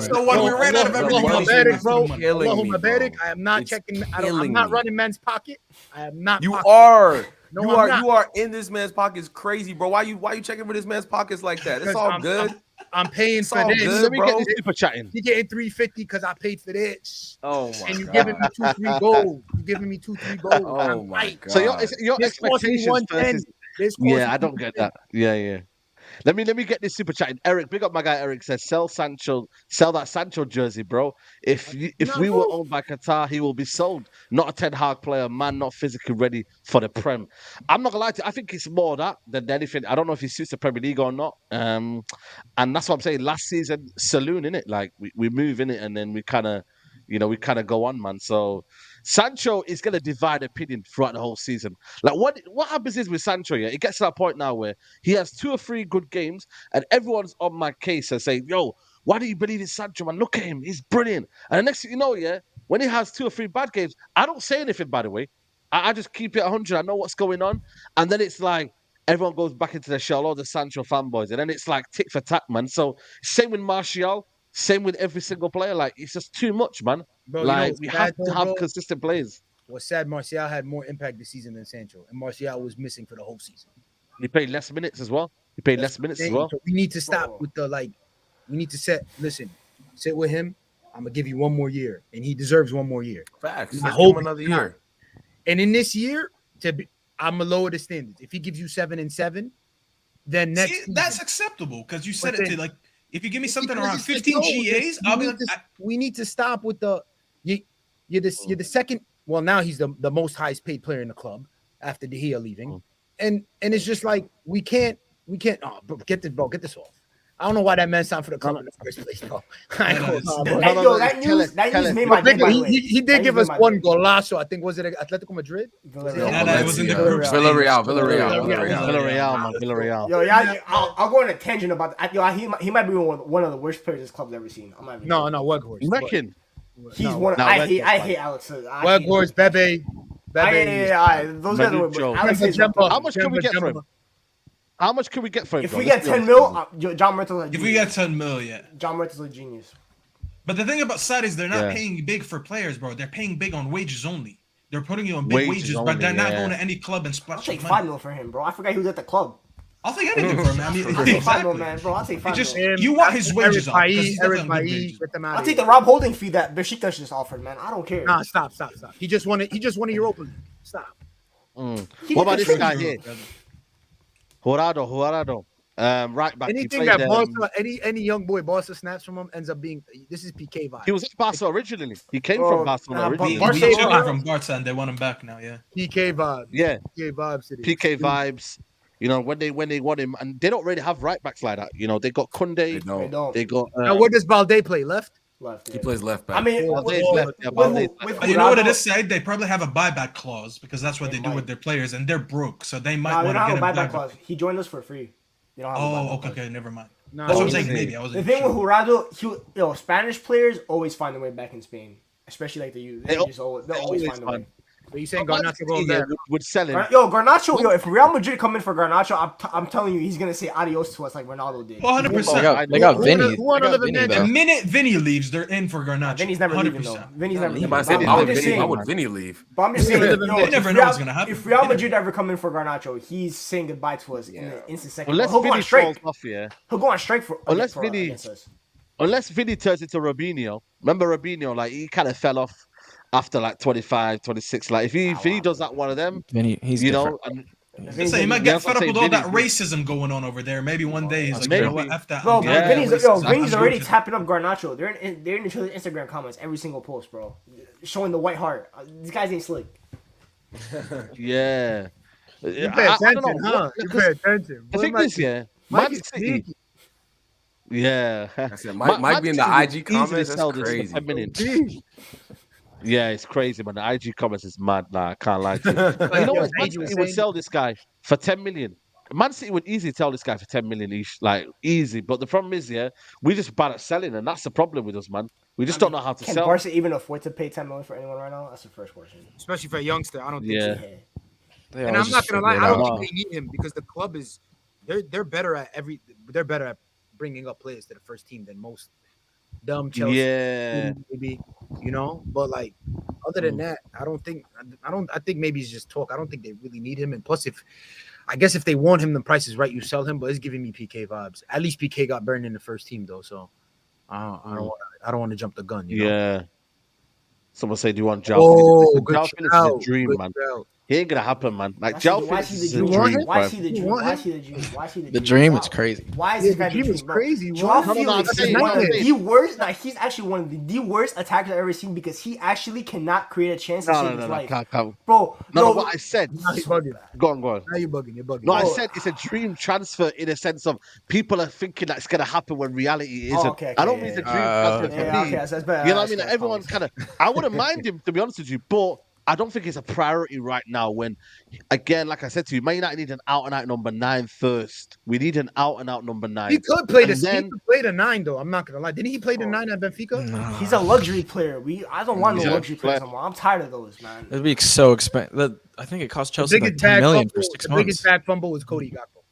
So when we ran out of everything else, we're back to the money. Killing me, bro. I am not It's checking. I'm killing not me. running men's pocket. I am not. You pocketing. are. No, you I'm are. not. You are in this man's pockets, crazy, bro. Why you checking for this man's pockets like that? It's Because all good. I'm paying It's for all this. good, let me get bro. this super chatting. You getting 350 because I paid for this. Oh my And you god. giving me 2-3 goals. You giving me 2-3 goals. Oh I'm my right. god. So your This cost me expectations 110. versus. This cost Yeah, me I don't get that. Yeah. Let me get this super chatting. Eric, big up my guy. Eric says, sell that Sancho jersey, bro. If we were owned by Qatar, he will be sold. Not a Ten Hag player, man, not physically ready for the Prem. I'm not gonna lie to you. I think it's more that than anything. I don't know if he suits the Premier League or not. And that's what I'm saying. Last season, saloon in it, like we move in it, and then we kind of go on, man. So Sancho is going to divide opinion throughout the whole season. Like what happens is with Sancho, yeah, it gets to that point now where he has 2 or 3 good games, and everyone's on my case and saying, "Yo, why do you believe in Sancho, man? Look at him, he's brilliant." And the next thing you know, yeah, when he has 2 or 3 bad games, I don't say anything. By the way, I just keep it 100. I know what's going on, and then it's like everyone goes back into their shell, all the Sancho fanboys, and then it's like tick for tack, man. So same with Martial, same with every single player. Like it's just too much, man. Bro, Like what's we sad have to though, have bro? consistent players. What's sad, Martial had more impact this season than Sancho, and Martial was missing for the whole season. He played less minutes as well. He played That's less minutes as insane. well. So we need to stop Bro. with the we need to sit with him. I'm gonna give you one more year, and he deserves one more year. Facts. I Let's hope give him another it's not. year. And in this year, I'm gonna lower the standards. If he gives you 7 and 7, then next See, season, that's acceptable because you said But it to then- like if you give me something because around it's like, 15 yo, GAs, I'll be like, we need to stop with the you're the second. Well, now he's the most highest paid player in the club after De Gea leaving, and it's just like we can't. Oh, bro, get this off. I don't know why that man signed for the club in the first place, bro. I ain't gonna lie, bro. That news made my day, by the way. He did That give news us made my one day. golazo. I think was it Atletico Madrid? Villarreal. No, it was in the Valencia. group stage. Villarreal. Villarreal, man. Villarreal. Yo, yeah, I'll go on a tangent about that. Yo, he might be one of the worst players this club's ever seen. No, Weghorst. You reckon? He's one. No, I Weghorst, hate Alex. Weghorst, Bebe. Those guys are. Manucho. Alex hates How much can we get for him? How much can we get for him? If bro? we Let's get be 10 honest. mil, John Murtaugh's a if genius. we get 10 mil, yeah. John Murtaugh's a genius. But the thing about Sad is they're not Yeah. paying big for players, bro. They're paying big on wages only. They're putting you on big Wages wages, only, but they're not yeah. going to any club and I'll splashing take money. 5 mil for him, bro. I forgot he was at the club. I'll take anything from him. I mean, I'll take 5 mil, exactly. man, bro. I'll take 5 just- mil. You want his wages up, because he's Eric definitely on good Bailly, wages. get them out I'll of take here. the Rob Holding fee that Besiktas just offered, man. I don't care. Nah, stop. He just won Europa League. Stop. He What about did this the guy tribute. here? Jurado. Right back. He Anything played, that Barca, any young boy Barca snaps from him ends up being this is PK vibe. he was at Barca originally. He came Bro, from Barcelona but originally. Barca- He took Barcelona- him from Barca and they want him back now, yeah. PK vibe. Yeah, PK vibes. City. PK vibes. You know, when they want him, and they don't really have right backs like that. You know, they got Kunde, They No, don't. they got Now where does Balde play? Left. Left. he Yeah. plays left back. I mean, Balde's with- left, yeah, with- Balde's with But you know what it Jurado- is, Said? They probably have a buyback clause because that's what They they do might. with their players, and they're broke, so they might Nah, they want don't to have get a him buyback back. clause. He joined us for free. They don't have a Oh, buyback okay, clause. never mind. Nah, That's what I'm Oh, saying. okay. Maybe I The wasn't thing sure. with Jurado, Spanish players always find their way back in Spain, especially like the youth. They always always find a way. find- So you saying But Man Garnacho City, going yeah, there? would sell him. Garnacho, if Real Madrid come in for Garnacho, I'm telling you, he's gonna say adios to us like Ronaldo did. 100%. They got Who Vinny. who on They got other Vinny, than though. The that? minute Vinny leaves, they're in for Garnacho. Vinny's never leaving though. 100%. Vinny's never I'm leaving. about to say, But why I'm would just Vinny, why saying. would Vinny leave? But I'm just saying, You never know what's gonna happen. If Real Madrid ever come in for Garnacho, he's saying goodbye to us in an instant second. Unless He'll go on Vinny strike. falls off, yeah. He'll go on strike for Unless for, Vinny- against us. Unless Vinny turns into Robinho. Remember Robinho? Like he kind of fell off after like 25, 26. Like if he does that one of them, Vinny, he's you different. know, and Vinny's So he might Yeah, get that's what fed up I'm with all saying, that Vinny- racism going on over there. Maybe one day he's like, maybe. you know what, F that. Bro, I'm Yeah, good. Vinny's I'm already good. tapping up Garnacho. They're in each other's Instagram comments every single post, bro, showing the white heart. These guys ain't slick. yeah. You I pay don't attention, know. huh? You pay attention. The Boy, thing Mike is, yeah, Mike Man is City. sneaky. Yeah. I said, Mike being the Man IG City would easily comments, sell that's this for crazy. 10 million. Gee. Yeah, it's crazy, man. The IG comments is mad. Nah, I can't lie to you. But you know Yo, what? Man Age was City would saying- sell this guy for 10 million. Man City would easily sell this guy for 10 million each, like easy. But the problem is, yeah, we just bad at selling, and that's the problem with us, man. We just don't know how to Can sell. Barca even afford to pay 10 million for anyone right now? That's the first question. Especially for a youngster, I don't think. Yeah. so. They And always I'm not just gonna lie, figure I it don't out. think they need him because the club is they're better at bringing up players to the first team than most dumb Chelsea. Yeah. Maybe, you know, but like other than that, I think maybe it's just talk. I don't think they really need him. And plus, if they want him, the price is right. You sell him, but it's giving me PK vibes. At least PK got burned in the first team though, so I don't want to jump the gun. You know? Yeah. Someone say, do you want João Oh, Felix? good João Felix shout, is a dream, good man. shout. He ain't gonna happen, man. Like Why João is Felix he is the a dream? dream, Why bro. is he the dream? Why is he the dream? Why is he the The dream? dream is crazy. Why is Yeah, this guy the dream is crazy. João What? Felix I'm is one of saying- the worst. Like he's actually one of the worst attackers I've ever seen because he actually cannot create a chance to save his life. Can't. Bro, No, what I said. Now you're bugging. Go on. Now you're bugging. You're bugging. No, I Bro. said it's a dream transfer in a sense of people are thinking that's gonna happen when reality isn't. okay, I don't yeah, mean it's a yeah. dream transfer for Yeah, me. okay, that's better. You know what I mean? Like, everyone's kind of. I wouldn't mind him to be honest with you, but I don't think it's a priority right now. When again, like I said to you, Man United need an out and out number 9 first. We need an out and out number 9. He could play And he then could play the 9 though. I'm not gonna lie. Didn't he play the 9 at Benfica? Nah. He's a luxury player. I don't want no Yeah. luxury players anymore. I'm tired of those, man. It'd be so expensive. I think it cost The Chelsea like biggest 10 bag million fumble, for 6 the months. biggest bag fumble was Cody Gakpo.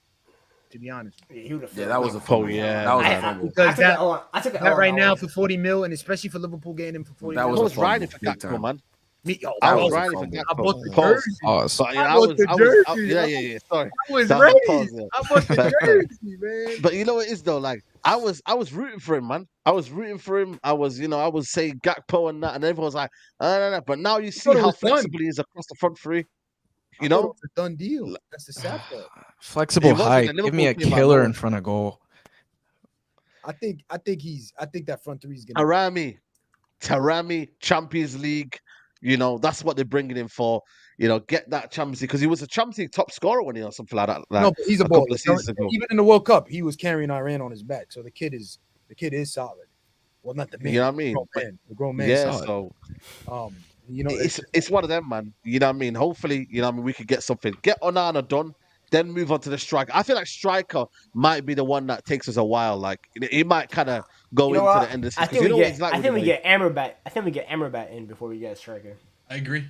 To be honest, Yeah, he would've Yeah, failed. that was a Oh, fumble. yeah. That was a I fumble. because took that, it on. I took it that on right that now one. for 40 mil, and especially for Liverpool getting him for 40 That I mil. was was a riding fumble, for big Gakpo, time. man. I I was was a riding for fumble. I Gakpo. bought the Pause. jersey. Pause. But I bought the jersey. yeah. Sorry. I was That was a ready. pause, yeah. I bought the Fair play. jersey, man. But you know what it is though, like I was rooting for him, man. I was rooting for him. I was saying Gakpo and that, and everyone was like, no. But now you see thought it how was done. flexible he is across the front three. I You thought it know, was a done deal. That's the sad part. Flexible It wasn't, height. and Give me a Liverpool came out killer lower. in front of goal. I think that front three is gonna. Tarami, Champions League. That's what they're bringing him for. Get that Champions League because he was a Champions League top scorer when he or something like that. No, but he's a couple baller. of seasons ago. Even in the World Cup, he was carrying Iran on his back. So the kid is solid. Well, not the man. You know what I mean? The grown man. Yeah, solid. so It's it's one of them, man. You know what I mean? Hopefully, we could get something. Get Onana done, then move on to the striker. I feel like striker might be the one that takes us a while. Like he might kind of go You know into what? the end of the I season. think we what get. he's like I with think we the get Amrabat. I think we get Amrabat in before we get a striker. I agree.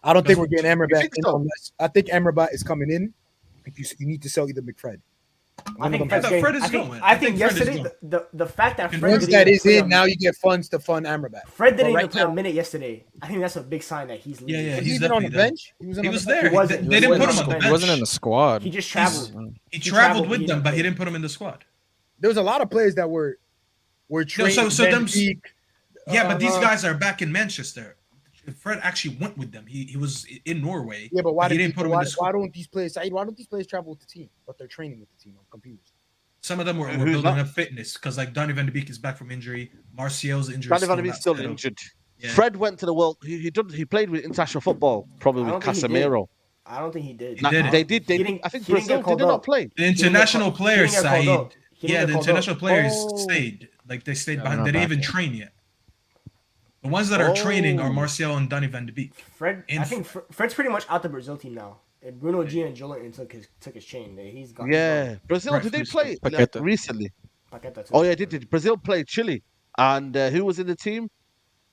I don't think we're getting You Amrabat think in so? unless I think Amrabat is coming in. I think you need to sell either McFred. I think I thought Fred's Fred getting- is going. I I think think Fred is yesterday going. the fact that And Fred Once didn't that even is play in, a- now you get funds to fund Amrabat. Fred didn't But even right play a now- minute yesterday. I think that's a big sign that he's leaving. Yeah, Was he's he even on the definitely there. bench? He on was the bench? there. He wasn't. They didn't He put him wasn't on the on the bench. He wasn't in the squad. He just traveled. He He traveled traveled, with he them, didn't but he play. didn't put him in the squad. There was a lot of players that were trained. so them- Benfica, Yeah, but these uh, guys are back in Manchester. Fred actually went with them. He was in Norway. Yeah, but why he didn't put him in the squad? why don't these players? Saeed, why don't these players travel with the team? But they're training with the team. I'm confused. Some of them were Who's building that? up fitness because like Donny van de Beek is back from injury. Martial's injury. Danny Van Beek's still injured. Yeah. Fred went to the world. He played with international football, probably I with don't think he Casemiro. I don't think he did. He didn't. They did. He didn't- I think he didn't Brazil get called did not up. play. The international players He didn't get called side. up. He didn't Yeah, get the called up. international players Oh. stayed. Like they stayed Yeah, behind. they're They not didn't even back yet. train yet. The ones that are training are Oh. Martial and Donny van de Beek. Fred, In- I think Fred's pretty much out the Brazil team now. And Bruno G and Jolinton took his chain. He's gone. Yeah, Brazil. Right, Did they first play Paqueta. recently? Paqueta too. Oh yeah, did. Brazil played Chile, and who was in the team?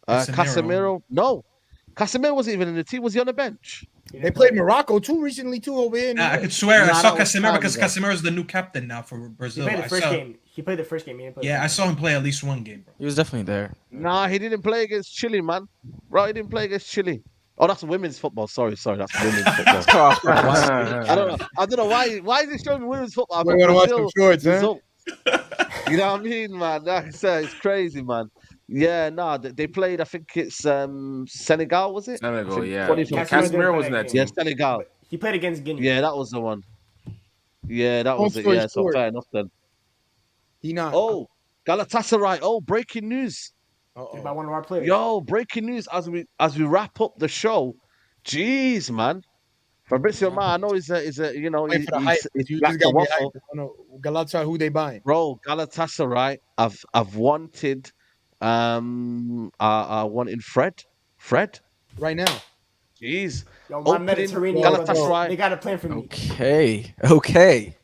Casemiro. No, Casemiro wasn't even in the team. Was he on the bench? He They didn't played play. Morocco too recently too over here. I could swear I Nah, saw that was Casemiro time because ago. Casemiro is the new captain now for He Brazil. played the I first saw- game. He played the first game. He didn't play the Yeah, I second saw him play at least one game, bro. He was definitely there. Nah, he didn't play against Chile, man. Bro, he didn't play against Chile. Oh, that's women's football. Sorry, that's women's football. I don't know why is he showing me women's football? We want to watch some shorts, huh? Result. You know what I mean, man? It's crazy, man. Yeah, nah, they played. I think it's Senegal, was it? Senegal, I think yeah. 2015. Casemiro was in that Yeah, team. Senegal. But he played against Guinea. Yeah, that was the one. Yeah, that was it. story Yeah, so short. fair enough then. He not. Oh, Galatasaray. Oh, breaking news. By one of our players. Yo, breaking news as we wrap up the show. Jeez, man. Fabrizio Ma, I know he's a Wait for the hype. he's You black just to got me waffle. hyped. Galatasaray, who they buying? Bro, Galatasaray, I've wanted wanting Fred. Right now. Jeez. Yo, my Opening Mediterranean Galatasaray. brothers, they got a plan for me. Okay.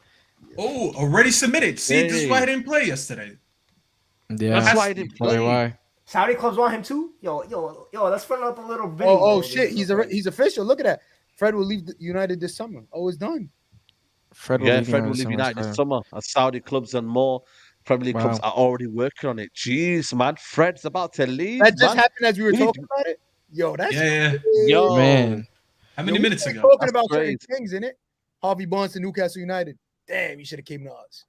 Oh, already submitted. See, this is why Hey. he didn't play yesterday. Yeah. That's why he didn't Probably play. why. Saudi clubs want him too. Yo, let's run up a little bit. Oh shit, he's official. Look at that. Fred will leave United this summer. Oh, it's done. Fred will Yeah, leave Fred will United leave United this summer. summer. And Saudi clubs and more Premier League clubs Wow. are already working on it. Jeez, man. Fred's about to leave. That just man. happened as we were We need talking about it. Yo, that's Yeah. Yo, Man, How many Yo, we minutes was ago? talking That's about crazy. certain things in it. Harvey Barnes to Newcastle United. Damn, you should have came to us.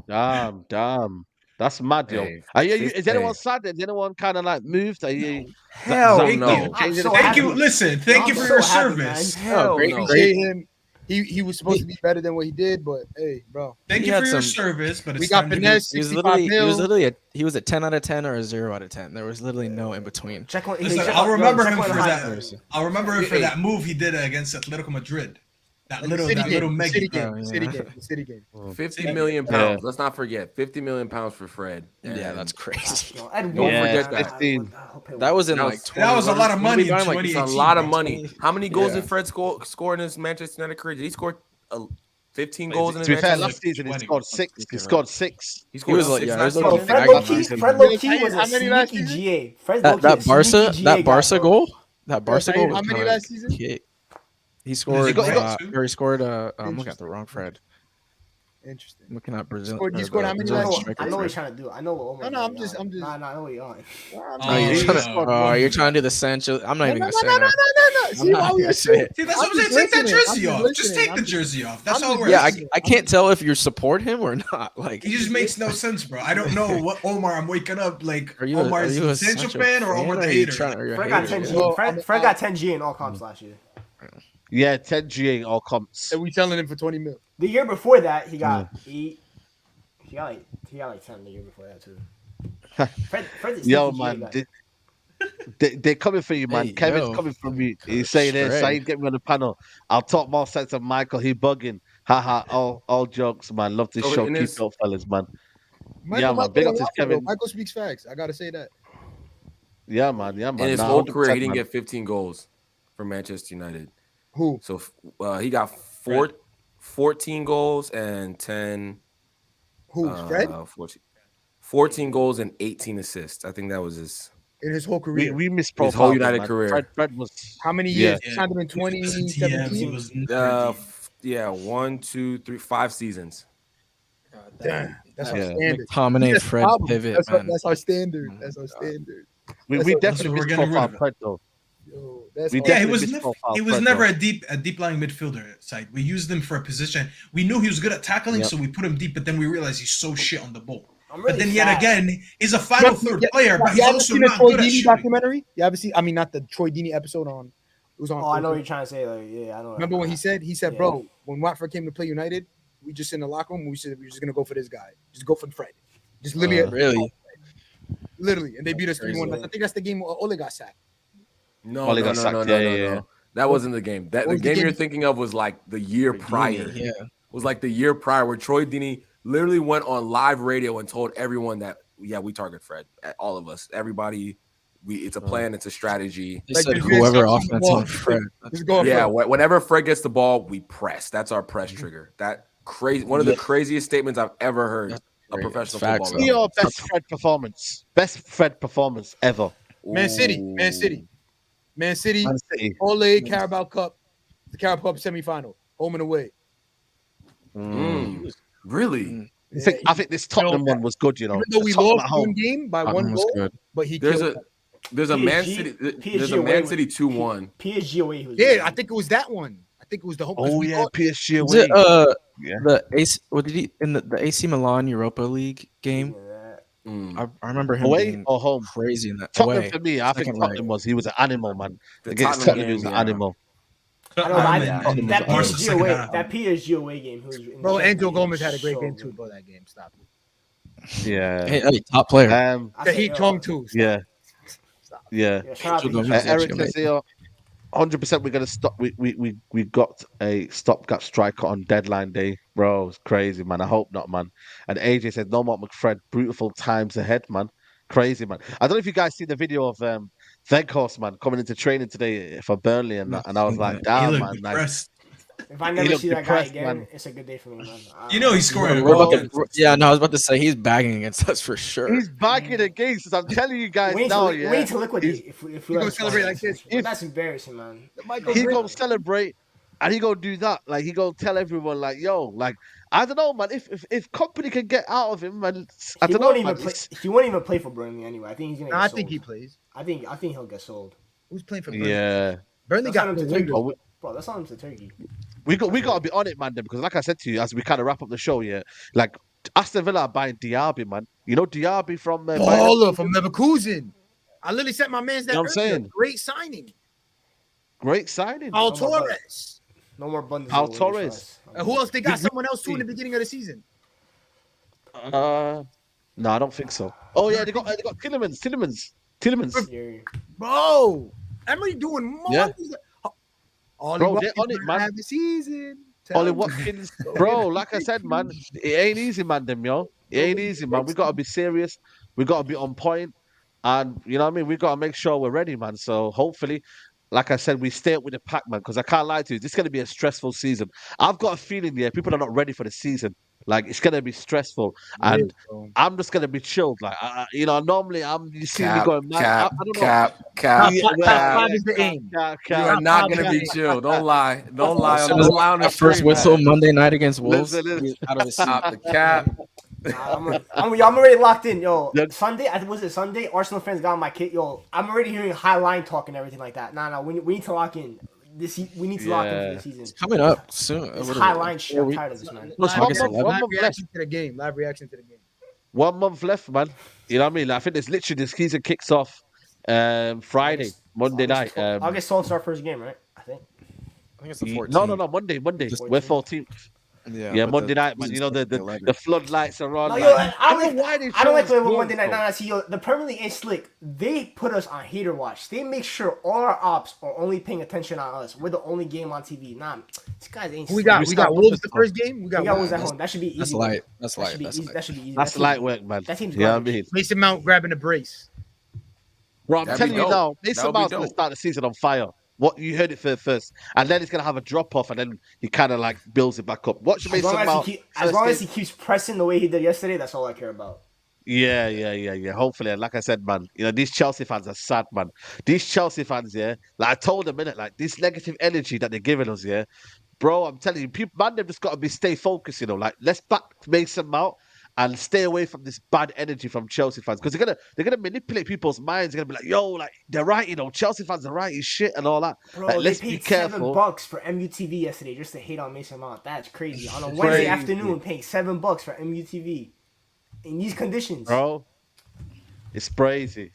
Damn. That's mad, yo. Hey, Are you, this is anyone day. sad? Is anyone kind of like moved? Are you? Hell Thank no. you. I'm so Thank happy. you. Listen, thank you I'm for so your happy, service. man. Hell Great no. appreciate him. He was supposed to be better than what he did, but hey, bro. Thank He you had for your some- service, but it's We got time to finesse. he was 65 literally mil. he was a 10 out of 10 or a 0 out of 10. There was literally no in between. Check one. Listen, check I'll one- remember check him one for high. that. I'll remember him for that move he did against Atletico Madrid. That And little the city game, the Meggy. city game, Oh, the city yeah. game, the city game. 50 million Yeah. pounds. Let's not forget 50 million pounds for Fred. Yeah, And that's crazy. Yo, Ed Don't Woodward, forget man, that. 15. I hope it That was in That like was- 20. that was a lot of what are we money in buying, like, 2018. It's a lot of bro. money. How many goals Yeah. did Fred score in his Manchester United career? Did he score 15 Wait, goals in his To be fair, Manchester? last season he 20. scored 6. He You're scored right. 6. He scored was like- 6 yeah, last he was Bro, like season. Fred bagging low-key, last season. Fred low-key How was a many last sneaky season? GA. Fred That low-key a Barca sneaky GA guy, bro. goal, that Barca How goal was many kind last of season? he scored. got- he got- Or he scored. I'm looking at the wrong Fred. Interesting. I'm looking at Brazil. Scored- you or scored the how many I Brazilian last know, season? striker I know what Fred. he's trying to do. I know what Omar. No, I'm just- Nah, I know what you're on. Oh, you're Oh, trying no. to. You're trying to do the Sancho. I'm not even gonna say that. no. I'm See not why we gonna say it. See, that's I'm what I'm saying. just Take that listening. I'm jersey just off. Just listening. take I'm the just- jersey off. I'm That's all just we're Yeah, I, asking. I can't tell if you support him or not. Like, He just makes no sense, bro. I don't know what Omar. I'm waking up like are you Omar's a Sancho Sancho fan or Omar the are you hater. are you a Fred got hater? 10 G. Well, Fred got 10 G in all comps last year. Yeah, 10 GA all comps. And we selling him for 20 mil. The year before that, he got 8. He got like 10 the year before that too. Fred's a Yo, sneaky man, GA guy. they're coming for you, man. Hey, Kevin's yo. coming from you. He's saying there, Straight. Saeed, get me on the panel. I'll talk more sense of Michael. He bugging. Haha, all jokes, man. Love this So show. in Keep this- it up, fellas, man. Michael, man. Big up to Michael, Kevin. Michael speaks facts. I gotta say that. Yeah, man. Yeah, man. In his Nah, whole 100%, career, he didn't man. get 15 goals for Manchester United. Who? So he got 14 goals and 10. Who? Fred? 14 goals and 18 assists. I think that was his. In his whole career. We missed His profile. whole United man. career. Fred was. How many Yeah. years? He signed him in He was a TM. He 2017. was never deep. Yeah, 1, 2, 3, 5 seasons. Damn, that's our Yeah. standard. McTominay, That's the Fred, problem. pivot, That's, man. that's our standard. Oh That's my our God. standard. We That's what- definitely we're missed getting rid profile of it. Fred though. Yo, that's We our- Yeah, definitely missed he was Fred, never though. a deep lying midfielder side. We used him for a position. We knew he was good at tackling, Yep. so we put him deep. But then we realized he's so shit on the ball. I'm really But then sad. yet again, he's a final third player, but You he's haven't also seen the not Troy good at Deeney shooting. documentary? You haven't seen? I mean, not the Troy Deeney episode on. It was on. Oh, I know what you're trying to say. Like, yeah, I know. Remember when he said, Yeah. bro, when Watford came to play United, we just in the locker room, we said we're just gonna go for this guy, just go for Fred, just literally, Really? and they beat us Crazy. 3-1. I think that's the game where Ole got sacked. No, Ole no, got no, sacked. no, no, Yeah, no, yeah, no. That wasn't the game. That What the was the game game? you're thinking of was like the year prior. Yeah. Was like the year prior where Troy Deeney literally went on live radio and told everyone that we target Fred, all of us, everybody. It's a plan, it's a strategy. They Like said the whoever Sancho offense ball. on Fred. Just go Yeah, for whenever Fred gets the ball, we press. That's our press trigger. That crazy, one of the craziest statements I've ever heard That's a great. professional Facts, footballer. Be your best Fred performance. Best Fred performance ever. Man City, Man City, Man City. Man City. Ole Carabao Cup, the Carabao Cup semifinal, home and away. Really? I think this Tottenham one was good, you know. Even though we Tottenham lost at home. one game by Tottenham one was goal, good. but he There's killed a us. there's a Man PSG City PSG there's a away Man was- City 2-1. PSG away. He was Yeah, good. I think it was that one. I think it was the home. Oh yeah, PSG Was away. it Yeah. the AC? What did he in the AC Milan Europa League game? Yeah. Mm. I remember him Away being or home? crazy in that. Tottenham Away. for me, I think Second Tottenham leg. he was an animal, man. The Against Tottenham Tottenham, he was game, an yeah. animal. I don't know. I, And that Barca PSG second away, half. that PSG away game. Who was in Bro, the Angel game, Gomez had a great so game good. too, bro. That game, stop it. Yeah. Hey, top player. I The said, Heat yo, Chong too. Stop. Yeah. Stop. Yeah. Yeah, shout out to Angel Heat. Gomez. Chong. Eric says here, 100% we're gonna stop. We got a stopgap striker on deadline day, bro. It's crazy, man. I hope not, man. And AJ says no more McFred. Beautiful times ahead, man. Crazy, man. I don't know if you guys see the video of Veghorst, man, coming into training today for Burnley, and I was like, He damn, looked man. Like, depressed. If I He never looked see that guy depressed, again, man. it's a good day for me, man. You know he's scoring. We're about against to, us. yeah, no, I was about to say he's bagging against us for sure. he's bagging against us. I'm telling you guys we need, now, to, yeah. we need to liquidate if we He gonna let us celebrate go. like this. Well, that's embarrassing, man. Michael He Vick- gonna celebrate and he gonna do that. Like he gonna tell everyone, like, yo, like I don't know, man. If company can get out of him, man, I He don't know, won't man. even play. He won't even play for Burnley anyway. I think he's gonna. Nah, Get I sold. think he plays. I think he'll get sold. Who's playing for Burnley? Yeah, Burnley That's got not no him to wingers. Oh, Bro, that's not him to Turkey. we gotta be on it, man. Then because like I said to you, as we kind of wrap up the show, yeah, like Aston Villa are buying Diaby, man. You know Diaby from Bayern? Baller from Leverkusen. I literally sent my man's that. You know what I'm earlier. saying? Great signing. Great signing. Paul Oh my God. Torres. No more Bundesliga. Al wingers Torres. for us. And who else? They got We- someone else too in the beginning of the season. No, I don't think so. Oh yeah, they got Tillemans. Yeah. Bro, Emery doing more. Yeah. Ollie Bro, Watkins they're on it, might man. have a season. Ollie Tell me. Watkins, bro, like I said, man, it ain't easy, man, them, yo. It ain't easy, man. We got to be serious. We got to be on point. And, you know what I mean? We got to make sure we're ready, man. So hopefully, like I said, we stay up with the pack, man, because I can't lie to you. This is going to be a stressful season. I've got a feeling, yeah, people are not ready for the season. Like, it's going to be stressful. Yeah, And bro. I'm just going to be chilled. Like, you know, normally you see me Cap, going mad. I cap, don't know. cap, Top, cap, Yeah, top, top well, five yeah, is the aim. You are Top not five is gonna the be aim. chill. Don't lie. Don't lie As on soon the as lie on the that first stream, whistle man. Monday night against Wolves, listen. he's out of his seat. Stop the cap. I'm already locked in, yo. Yeah. Sunday, I think was it Sunday? Arsenal fans got on my kit, yo. I'm already hearing high line talk and everything like that. Nah, we need to lock in. We need to lock in for Yeah. the season. Coming up soon. This What is high it, line shit. I'm weeks? tired of this, man. There's August 11th. one Live month left. reaction to the game. Live reaction to the game. 1 month left, man. You know what I mean? Like, I think there's literally the season kicks off Friday, Monday night. August 12th is our first game, right? I think. I think it's the 14th. No, Monday. Just We're 14th. Yeah, but Monday the night, man. You know season's the the 11th. floodlights are on. No, like, yo, I don't know why they I don't like chose playing with Wolves, Monday night. though. Nah, see, yo, the Premier League ain't slick. They put us on hater watch. They make sure all our ops are only paying attention on us. We're the only game on TV. Nah, these guys ain't. Who we slick. got? We We start got Wolves with the the first game. We got We got Wolves. Wolves at home. That should be easy. That's work. light. That's That light. should be That's easy. light. That should be easy. That's That team- light work, man. That team's You know what I garbage. mean? Mason Mount grabbing the brace. Bro, I'm That'd telling be you dope. now, That Mason would be Mount's gonna dope. start the season on fire. What you heard it first, and then he's gonna have a drop off, and then he kind of like builds it back up. Watch As Mason long Mount. as long as he keeps pressing the way he did yesterday, that's all I care about. Yeah. Hopefully, and like I said, man, you know these Chelsea fans are sad, man. These Chelsea fans, yeah, like I told them, innit, like this negative energy that they're giving us, yeah, bro. I'm telling you, people, man, they've just got to be stay focused, you know. Like let's back Mason Mount and stay away from this bad energy from Chelsea fans because they're gonna manipulate people's minds. They're gonna be like, yo, like they're right, you know, Chelsea fans are right, is shit and all that. Bro, Like, they let's be paid careful. $7 for MUTV yesterday just to hate on Mason Mount. That's crazy. On a Wednesday Crazy. afternoon, paying $7 for MUTV in these conditions. Bro. It's crazy.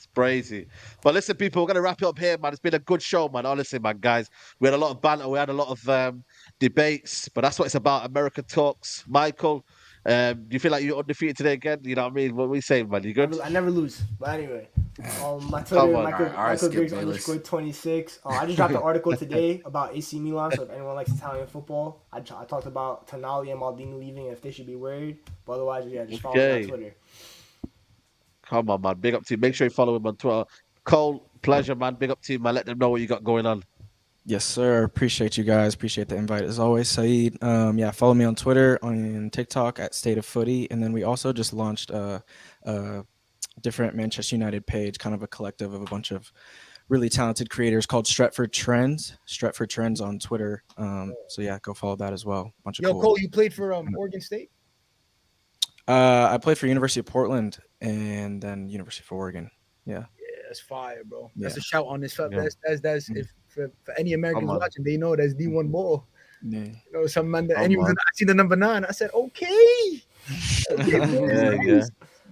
But listen, people, we're gonna wrap it up here, man. It's been a good show, man. Honestly, man, guys. We had a lot of banter, we had a lot of debates, but that's what it's about. America talks. Michael, do you feel like you're undefeated today again? You know what I mean? What we saying, man? You good? I never lose. But anyway, my Come Twitter, on. Michael, All right, Michael Skip Griggs Bayless. _26. I just dropped an article today about AC Milan. So if anyone likes Italian football, I talked about Tonali and Maldini leaving and if they should be worried. But otherwise, yeah, just follow me Okay. on Twitter. Come on, man. Big up to you. Make sure you follow him on Twitter. Cole, pleasure, man. Big up to you, man. Let them know what you got going on. Yes, sir. Appreciate you guys. Appreciate the invite as always, Saeed. Yeah, follow me on Twitter, on TikTok at State of Footy, and then we also just launched a different Manchester United page, kind of a collective of a bunch of really talented creators called Stretford Trends. Stretford Trends on Twitter. So yeah, go follow that as well. Bunch of Yo, cool. Cole, you played for Oregon State? I played for University of Portland and then University of Oregon. Yeah. Yeah, that's fire, bro. That's Yeah. a shout on this. Yeah. That's if for any Americans Come on. watching, they know that's D1 ball. Yeah. You know, some man that Come anyone on. I see the number 9. I said, okay. Yeah.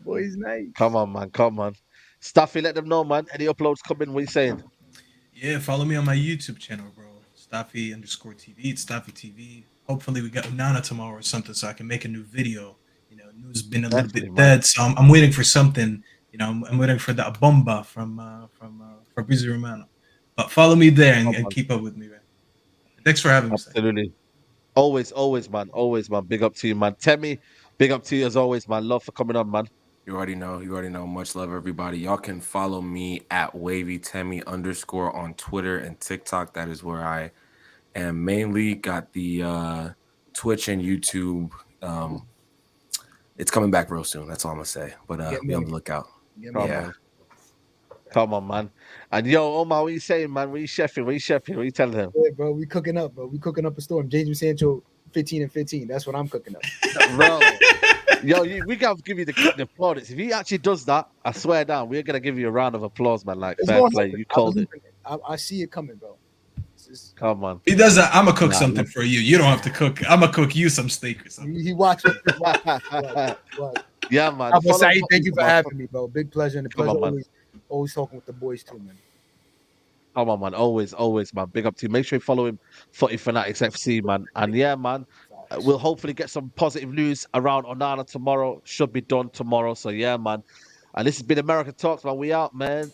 Boy's nice. Come on, man. Come on. Staffy, let them know, man. Any uploads coming? What you saying? Yeah, follow me on my YouTube channel, bro. Staffy_TV. It's Staffy TV. Hopefully we got Onana tomorrow or something so I can make a new video. You know, news been a little Definitely, bit man. dead, so I'm waiting for something. You know, I'm waiting for that bomba from Fabrizio Romano. But follow me there Come and on. keep up with me, man. Thanks for having me. Sam. Absolutely. Always, man. Always, man. Big up to you, man. Temi, big up to you as always, man. Love for coming on, man. You already know. Much love, everybody. Y'all can follow me at WavyTemi_ on Twitter and TikTok. That is where I am mainly. Got the Twitch and YouTube. It's coming back real soon. That's all I'm gonna say. But be on the lookout. Yeah. Come on, man. And yo, Omar, what you saying, man? What you chefing? What you telling them? Yeah, bro, we cooking up, bro. We cooking up a storm. Jadon Sancho 15 and 15. That's what I'm cooking up. Bro. Yo, we gotta give you the applause. If he actually does that, I swear down, we're gonna give you a round of applause, man. Like It's fair gonna play. happen. You I called believe it. in it. I see it coming, bro. Come on. He does that. I'm gonna cook Nah, something for you. You don't have to cook. I'm gonna cook you some steak or something. He watched what. Yeah, man. But Follow Saeed, him thank you for on- having me, bro. Big pleasure and a Come pleasure on, man. always talking with the boys too, man. Come on, man. Always, man. Big up to you. Make sure you follow him, Footy Fanatics FC, man. And yeah, man, we'll hopefully get some positive news around Onana tomorrow. Should be done tomorrow. So yeah, man. And this has been America Talks, man. We out, man.